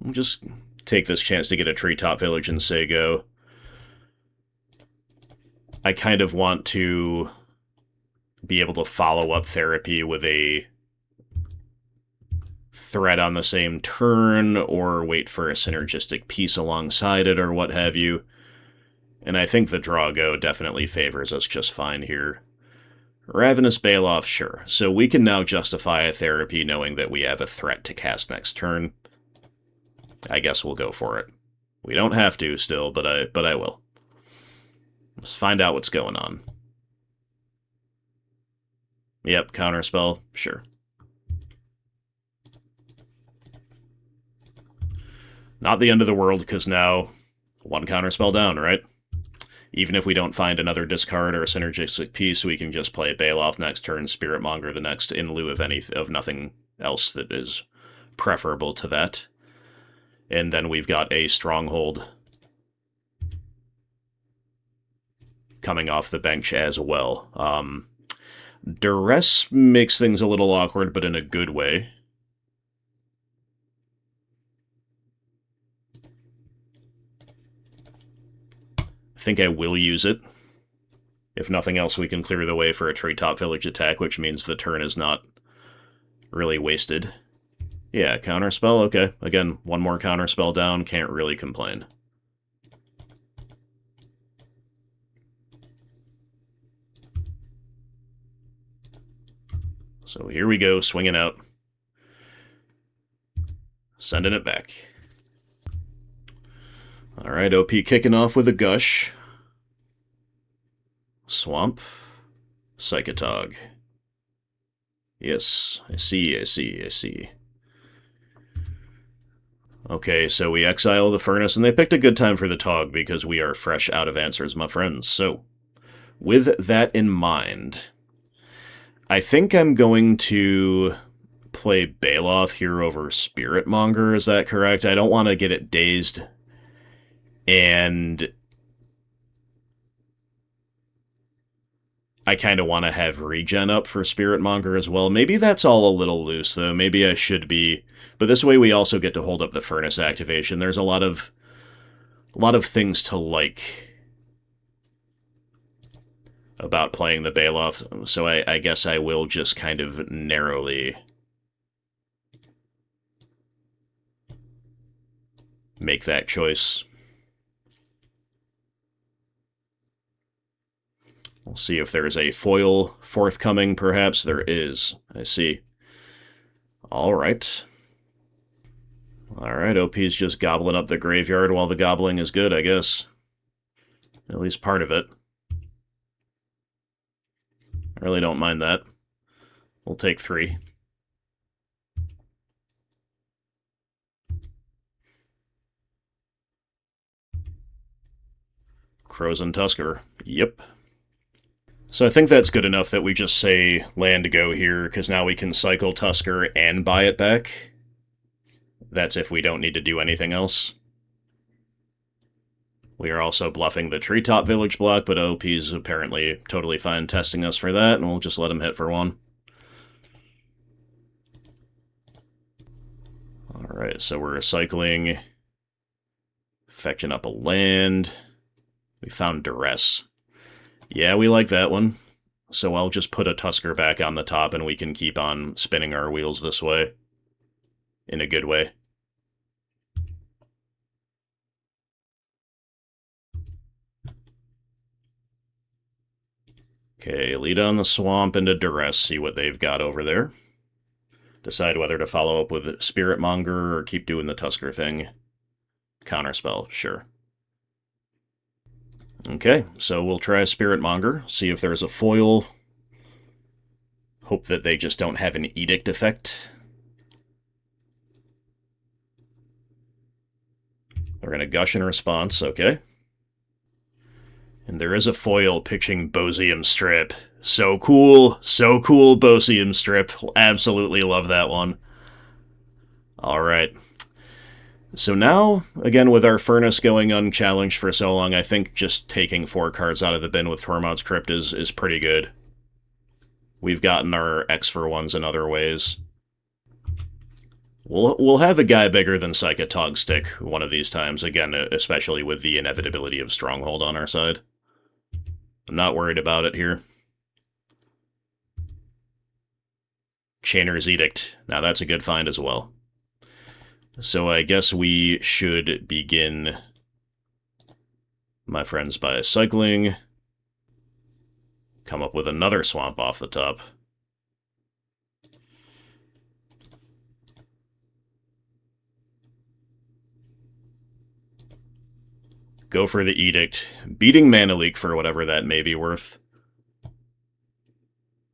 I'll just take this chance to get a Treetop Village and say go. I kind of want to be able to follow up Therapy with a threat on the same turn, or wait for a synergistic piece alongside it, or what have you. And I think the draw go definitely favors us just fine here. Ravenous Baloth, sure. So we can now justify a therapy knowing that we have a threat to cast next turn. I guess we'll go for it. We don't have to still, but I will. Let's find out what's going on. Yep, counterspell, sure. Not the end of the world, because now one counterspell down, right? Even if we don't find another discard or a synergistic piece, we can just play Baloth next turn, Spiritmonger the next, in lieu of nothing else that is preferable to that. And then we've got a Stronghold coming off the bench as well. Duress makes things a little awkward, but in a good way. I think I will use it. If nothing else, we can clear the way for a Treetop Village attack, which means the turn is not really wasted. Yeah, counterspell, okay. Again, one more counterspell down, can't really complain. So here we go, swinging out. Sending it back. Alright, OP kicking off with a Gush. Swamp. Psychatog. Yes, I see. Okay, so we exile the Furnace, and they picked a good time for the Tog, because we are fresh out of answers, my friends. So, with that in mind, I think I'm going to play Baloth here over Spiritmonger, is that correct? I don't want to get it dazed, and I kind of want to have regen up for Spiritmonger as well. Maybe that's all a little loose, though. Maybe I should be. But this way we also get to hold up the Furnace activation. There's a lot of things to like about playing the Baloth, so I guess I will just kind of narrowly make that choice. We'll see if there's a foil forthcoming, perhaps. There is. I see. Alright. Alright, OP's just gobbling up the graveyard while the gobbling is good, I guess. At least part of it. I really don't mind that. We'll take 3. Krosan Tusker. Yep. So I think that's good enough that we just say land go here, because now we can cycle Tusker and buy it back. That's if we don't need to do anything else. We are also bluffing the Treetop Village block, but OP's apparently totally fine testing us for that, and we'll just let him hit for 1. Alright, so we're cycling, fetching up a land. We found Duress. Yeah, we like that one. So I'll just put a Tusker back on the top and we can keep on spinning our wheels this way. In a good way. Okay, lead on the Swamp into Duress, see what they've got over there. Decide whether to follow up with Spiritmonger or keep doing the Tusker thing. Counterspell, sure. Okay, so we'll try Spiritmonger, see if there's a foil. Hope that they just don't have an Edict effect. We're going to Gush in response, okay. And there is a foil pitching Bosium Strip. So cool, Bosium Strip. Absolutely love that one. Alright. So now, again, with our Furnace going unchallenged for so long, I think just taking 4 cards out of the bin with Tormod's Crypt is pretty good. We've gotten our X for 1s in other ways. We'll have a guy bigger than Psychatog stick one of these times, again, especially with the inevitability of Stronghold on our side. I'm not worried about it here. Chainer's Edict. Now that's a good find as well. So I guess we should begin, my friends, by cycling. come up with another swamp off the top. Go for the Edict, beating Mana Leak for whatever that may be worth.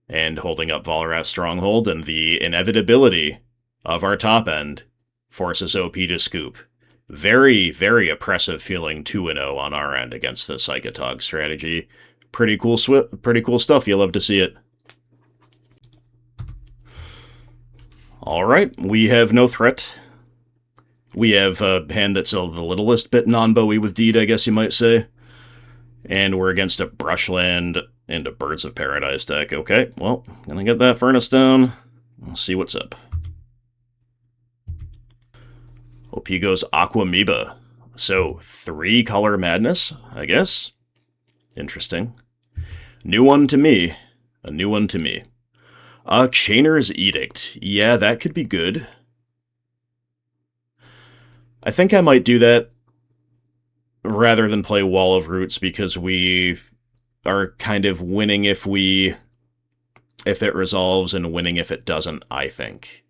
And holding up Volrath Stronghold, and the inevitability of our top end forces OP to scoop. Very, very oppressive feeling 2-0 on our end against the Psychatog strategy. Pretty cool stuff, you'll love to see it. Alright, we have no threat. We have a hand that's the littlest bit non-Bowie with Deed, I guess you might say. And we're against a Brushland and a Birds of Paradise deck. Okay, well, gonna get that Furnace down. We'll see what's up. OP goes Aquamoeba. So, 3-color Madness, I guess? Interesting. New one to me. A new one to me. Chainer's Edict. Yeah, that could be good. I think I might do that rather than play Wall of Roots, because we are kind of winning if it resolves and winning if it doesn't, I think.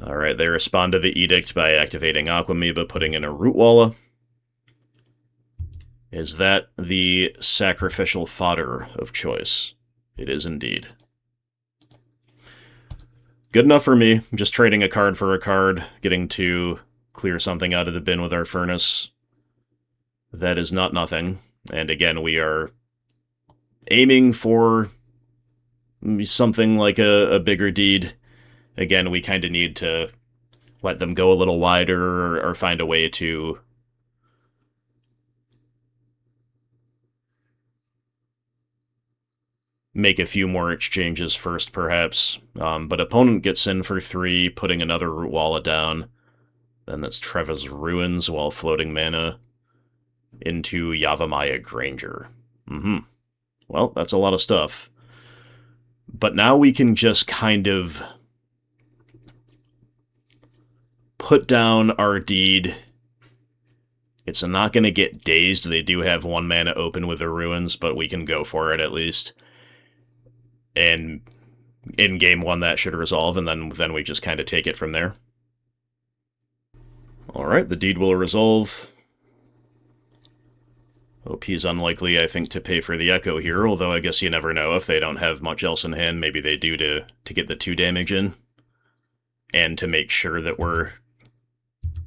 Alright, they respond to the Edict by activating Aquamoeba, putting in a Rootwalla. Is that the sacrificial fodder of choice? It is indeed. Good enough for me. I'm just trading a card for a card, getting to clear something out of the bin with our Furnace. That is not nothing. And again, we are aiming for something like a bigger Deed. Again, we kind of need to let them go a little wider, or find a way to make a few more exchanges first, perhaps. But opponent gets in for 3, putting another Rootwalla down. Then that's Treva's Ruins while floating mana into Yavimaya Granger. Well, that's a lot of stuff. But now we can just kind of put down our Deed. It's not going to get dazed. They do have 1 mana open with the Ruins, but we can go for it at least. And in game 1 that should resolve, and then we just kind of take it from there. Alright, the Deed will resolve. OP is unlikely, I think, to pay for the Echo here, although I guess you never know. If they don't have much else in hand, maybe they do to get the 2 damage in. And to make sure that we're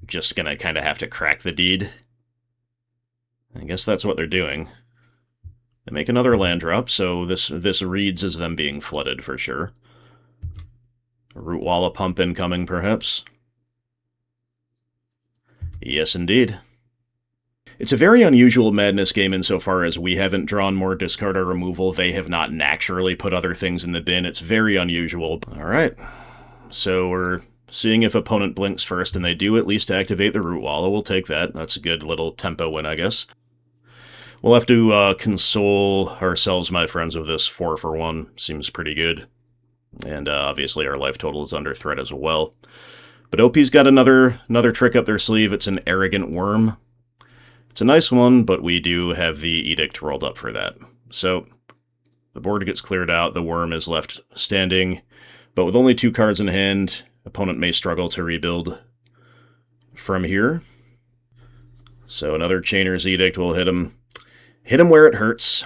just gonna kind of have to crack the Deed. I guess that's what they're doing. They make another land drop, so this reads as them being flooded for sure. Rootwalla pump incoming, perhaps? Yes, indeed. It's a very unusual Madness game insofar as we haven't drawn more discard or removal. They have not naturally put other things in the bin. It's very unusual. Alright, so we're seeing if opponent blinks first, and they do at least activate the Rootwalla. We'll take that. That's a good little tempo win, I guess. We'll have to console ourselves, my friends, with this 4-for-1. Seems pretty good. And obviously our life total is under threat as well. But OP's got another trick up their sleeve. It's an Arrogant Worm. It's a nice one, but we do have the Edict rolled up for that. So the board gets cleared out, the Worm is left standing, but with only 2 cards in hand, opponent may struggle to rebuild from here. So another Chainer's Edict will hit him. Hit him where it hurts.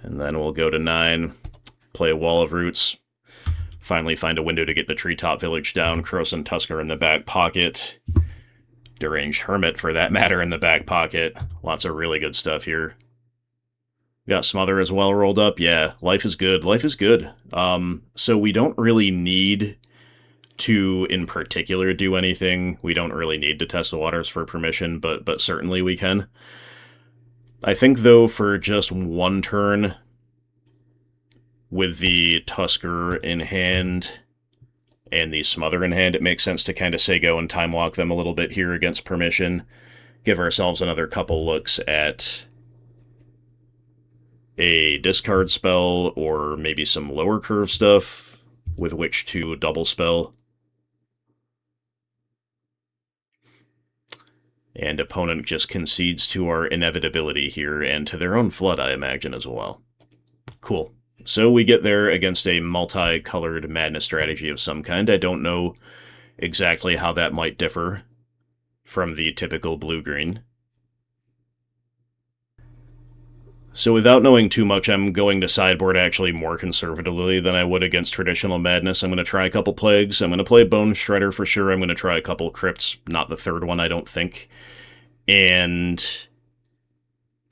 And then we'll go to 9, play a Wall of Roots, finally find a window to get the Treetop Village down, Krosan Tusker in the back pocket, Deranged Hermit, for that matter, in the back pocket. Lots of really good stuff here. Got Smother as well rolled up. Yeah, life is good. Life is good. So we don't really need to, in particular, do anything. We don't really need to test the waters for permission, but certainly we can. I think, though, for just 1 turn, with the Tusker in hand and the Smother in hand, it makes sense to kind of say go and time walk them a little bit here against permission. Give ourselves another couple looks at a discard spell, or maybe some lower curve stuff with which to double spell. And opponent just concedes to our inevitability here, and to their own flood, I imagine, as well. Cool. So we get there against a multicolored madness strategy of some kind. I don't know exactly how that might differ from the typical blue-green. So without knowing too much, I'm going to sideboard actually more conservatively than I would against traditional Madness. I'm going to try a couple Plagues. I'm going to play Bone Shredder for sure. I'm going to try a couple Crypts. Not the third one, I don't think. And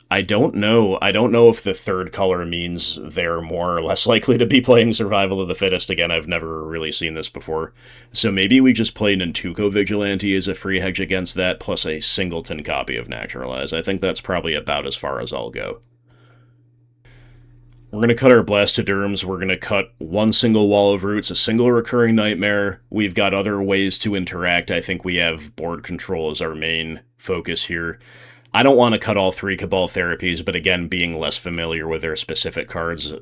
I don't know. I don't know if the third color means they're more or less likely to be playing Survival of the Fittest. Again, I've never really seen this before. So maybe we just play Nantuko Vigilante as a free hedge against that, plus a singleton copy of Naturalize. I think that's probably about as far as I'll go. We're going to cut our Blastoderms, we're going to cut one single Wall of Roots, a single Recurring Nightmare. We've got other ways to interact. I think we have board control as our main focus here. I don't want to cut all three Cabal Therapies, but again, being less familiar with their specific cards,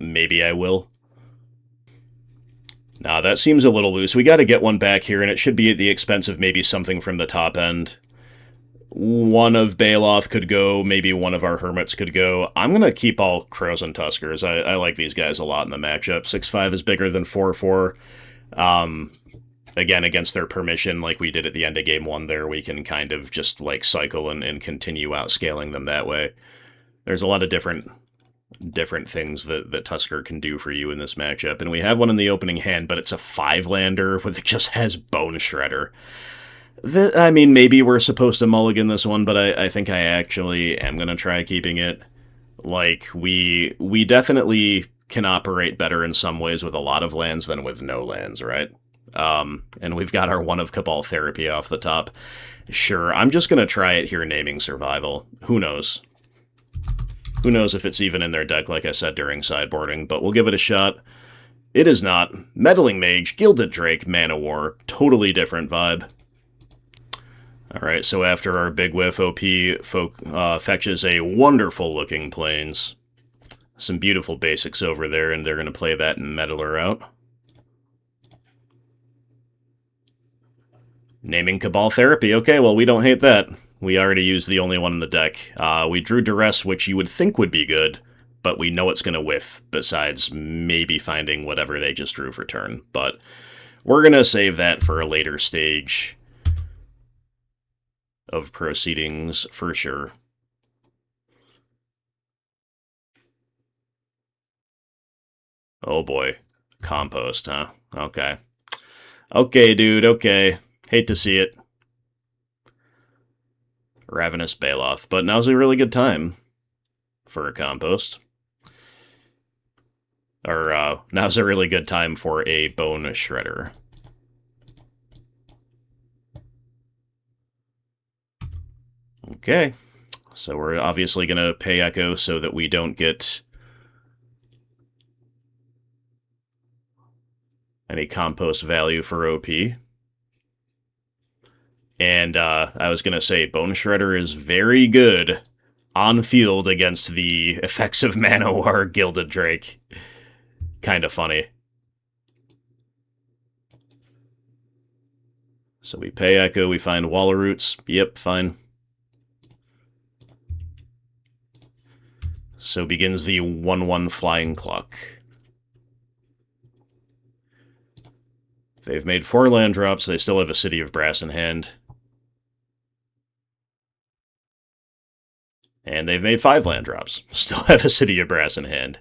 maybe I will. Nah, that seems a little loose. We got to get one back here, and it should be at the expense of maybe something from the top end. One of Baloth could go, maybe one of our Hermits could go. I'm going to keep all Krosan Tuskers. I like these guys a lot in the matchup. 6/5 is bigger than 4/4. Again, against their permission, like we did at the end of Game 1 there, we can kind of just, like, cycle and continue outscaling them that way. There's a lot of different things that Tusker can do for you in this matchup. And we have one in the opening hand, but it's a 5-lander that just has Bone Shredder. I mean, maybe we're supposed to mulligan this one, but I think I actually am going to try keeping it. Like, we definitely can operate better in some ways with a lot of lands than with no lands, right? And we've got our one of Cabal Therapy off the top. Sure, I'm just going to try it here naming Survival. Who knows? Who knows if it's even in their deck, like I said, during sideboarding, but we'll give it a shot. It is not. Meddling Mage, Gilded Drake, Mana War, totally different vibe. Alright, so after our big whiff, OP fetches a wonderful-looking Plains. Some beautiful basics over there, and they're going to play that Meddler out. Naming Cabal Therapy. Okay, well, we don't hate that. We already used the only one in the deck. We drew Duress, which you would think would be good, but we know it's going to whiff, besides maybe finding whatever they just drew for turn. But we're going to save that for a later stage of proceedings, for sure. Oh boy. Compost, huh? Okay. Okay, dude, okay. Hate to see it. Ravenous Baloth, but now's a really good time for a compost. Or, now's a really good time for a Bone Shredder. Okay, so we're obviously going to pay Echo so that we don't get any compost value for OP. And I was going to say, Bone Shredder is very good on field against the effects of Mana War Gilded Drake. Kind of funny. So we pay Echo, we find Wall of Roots. Yep, fine. So begins the 1/1 Flying Clock. They've made 4 land drops, they still have a City of Brass in hand. And they've made 5 land drops, still have a City of Brass in hand.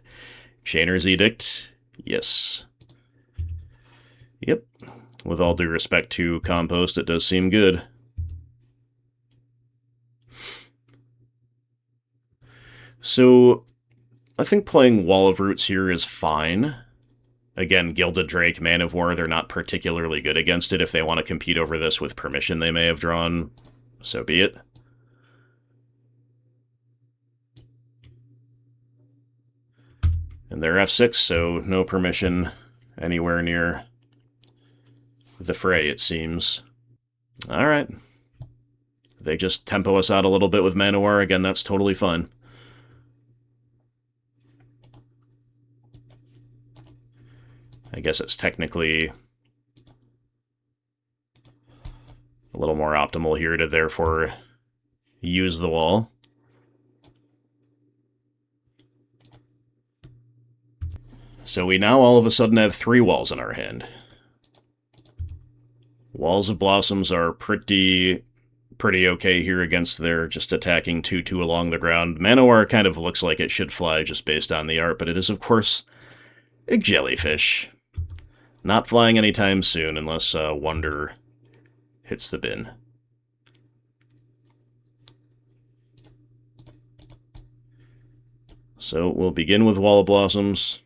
Chainer's Edict, yes. Yep, with all due respect to Compost, it does seem good. So, I think playing Wall of Roots here is fine. Again, Gilded Drake, Man of War, they're not particularly good against it. If they want to compete over this with permission they may have drawn, so be it. And they're F6, so no permission anywhere near the fray, it seems. Alright. They just tempo us out a little bit with Man of War. Again, that's totally fine. I guess it's technically... A little more optimal here to therefore use the wall. So we now all of a sudden have 3 walls in our hand. Walls of Blossoms are pretty okay here against their just attacking 2/2 along the ground. Manowar kind of looks like it should fly just based on the art, but it is, of course, a jellyfish. Not flying anytime soon unless Wonder hits the bin. So we'll begin with Wall of Blossoms.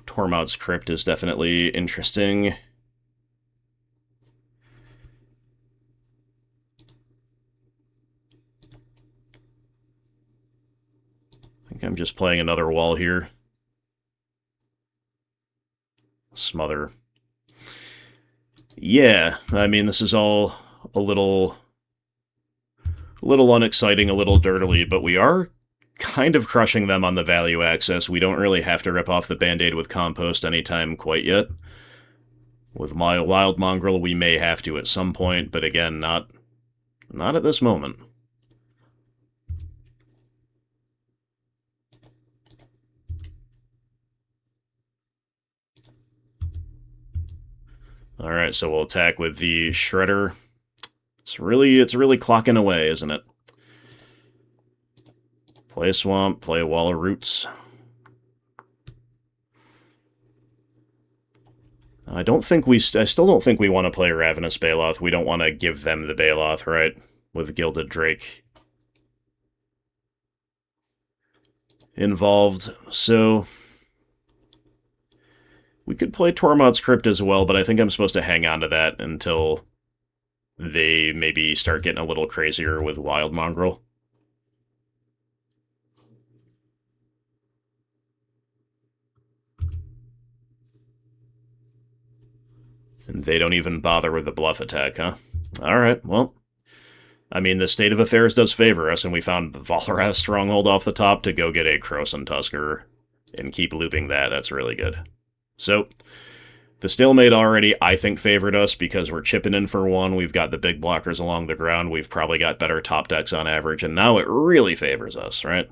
Tormod's Crypt is definitely interesting. I think I'm just playing another wall here. Smother. Yeah, I mean, this is all a little unexciting, a little dirtily, but we are kind of crushing them on the value access. We don't really have to rip off the Band-Aid with Compost anytime quite yet. With my Wild Mongrel, we may have to at some point, but again, not at this moment. Alright, so we'll attack with the Shredder. It's really clocking away, isn't it? Play Swamp, play Wall of Roots. I still don't think we want to play Ravenous Baloth. We don't want to give them the Baloth, right? With Gilded Drake involved. So we could play Tormod's Crypt as well, but I think I'm supposed to hang on to that until they maybe start getting a little crazier with Wild Mongrel. And they don't even bother with the bluff attack, huh? Alright, well, I mean, the state of affairs does favor us, and we found Volrath Stronghold off the top to go get a Krosan Tusker and keep looping that. That's really good. So, the stalemate already, I think, favored us because we're chipping in for 1. We've got the big blockers along the ground. We've probably got better top decks on average, and now it really favors us, right?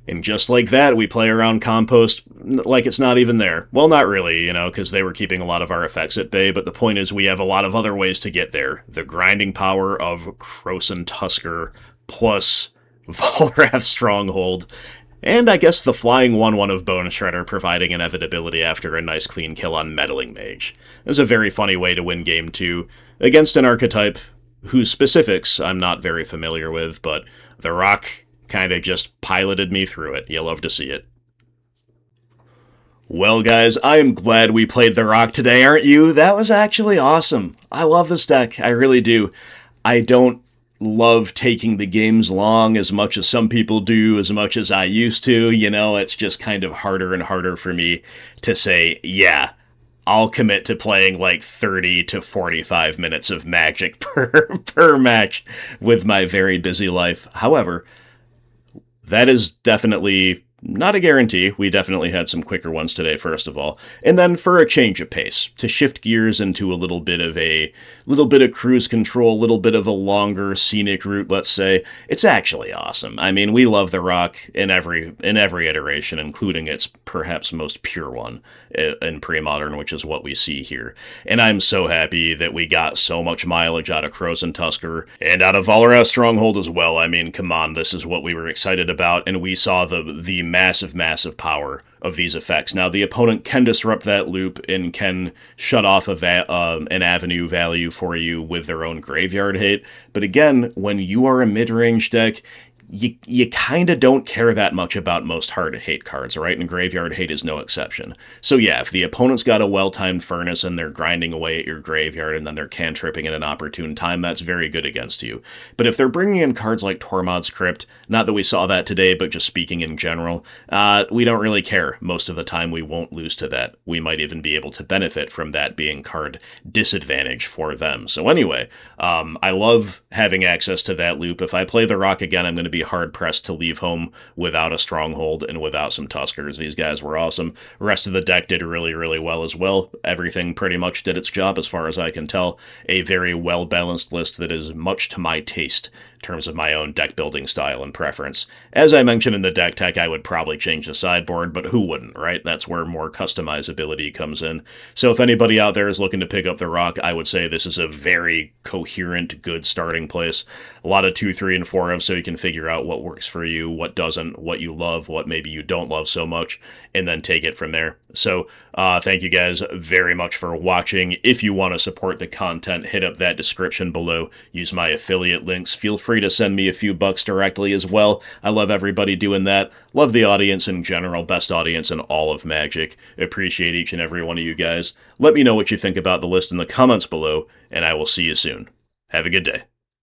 And just like that, we play around Compost like it's not even there. Well, not really, you know, because they were keeping a lot of our effects at bay, but the point is we have a lot of other ways to get there. The grinding power of Krosan Tusker plus Volrath Stronghold, and I guess the flying 1/1 of Bone Shredder providing inevitability after a nice clean kill on Meddling Mage. It was a very funny way to win Game 2 against an archetype whose specifics I'm not very familiar with, but the Rock kind of just piloted me through it. You'll love to see it. Well, guys, I am glad we played the Rock today, aren't you? That was actually awesome. I love this deck. I really do. I don't love taking the games long as much as some people do, as much as I used to. You know, it's just kind of harder and harder for me to say, yeah, I'll commit to playing like 30 to 45 minutes of Magic per match with my very busy life. However, that is definitely not a guarantee. We definitely had some quicker ones today, first of all. And then for a change of pace, to shift gears into a little bit of cruise control, a little bit of a longer scenic route, let's say, it's actually awesome. I mean, we love the Rock in every iteration, including its perhaps most pure one in Premodern, which is what we see here. And I'm so happy that we got so much mileage out of Krosan Tusker and out of Volrath Stronghold as well. I mean, come on, this is what we were excited about, and we saw the massive power of these effects. Now, the opponent can disrupt that loop and can shut off an avenue value for you with their own graveyard hate, but again, when you are a mid-range deck, you kind of don't care that much about most hard hate cards, right? And graveyard hate is no exception. So yeah, if the opponent's got a well-timed Furnace and they're grinding away at your graveyard and then they're cantripping at an opportune time, that's very good against you. But if they're bringing in cards like Tormod's Crypt, not that we saw that today, but just speaking in general, we don't really care. Most of the time we won't lose to that. We might even be able to benefit from that being card disadvantage for them. So anyway, I love having access to that loop. If I play the Rock again, I'm going to be be hard-pressed to leave home without a Stronghold and without some Tuskers. These guys were awesome. The rest of the deck did really, really well as well. Everything pretty much did its job as far as I can tell. A very well-balanced list that is much to my taste in terms of my own deck building style and preference. As I mentioned in the deck tech, I would probably change the sideboard, but who wouldn't, right? That's where more customizability comes in. So if anybody out there is looking to pick up the Rock, I would say this is a very coherent, good starting place. A lot of 2, 3, and 4 of, so you can figure out what works for you, what doesn't, what you love, what maybe you don't love so much, and then take it from there. So thank you guys very much for watching. If you want to support the content, hit up that description below. Use my affiliate links. Feel free to send me a few bucks directly as well. I love everybody doing that. Love the audience in general. Best audience in all of Magic. Appreciate each and every one of you guys. Let me know what you think about the list in the comments below, and I will see you soon. Have a good day.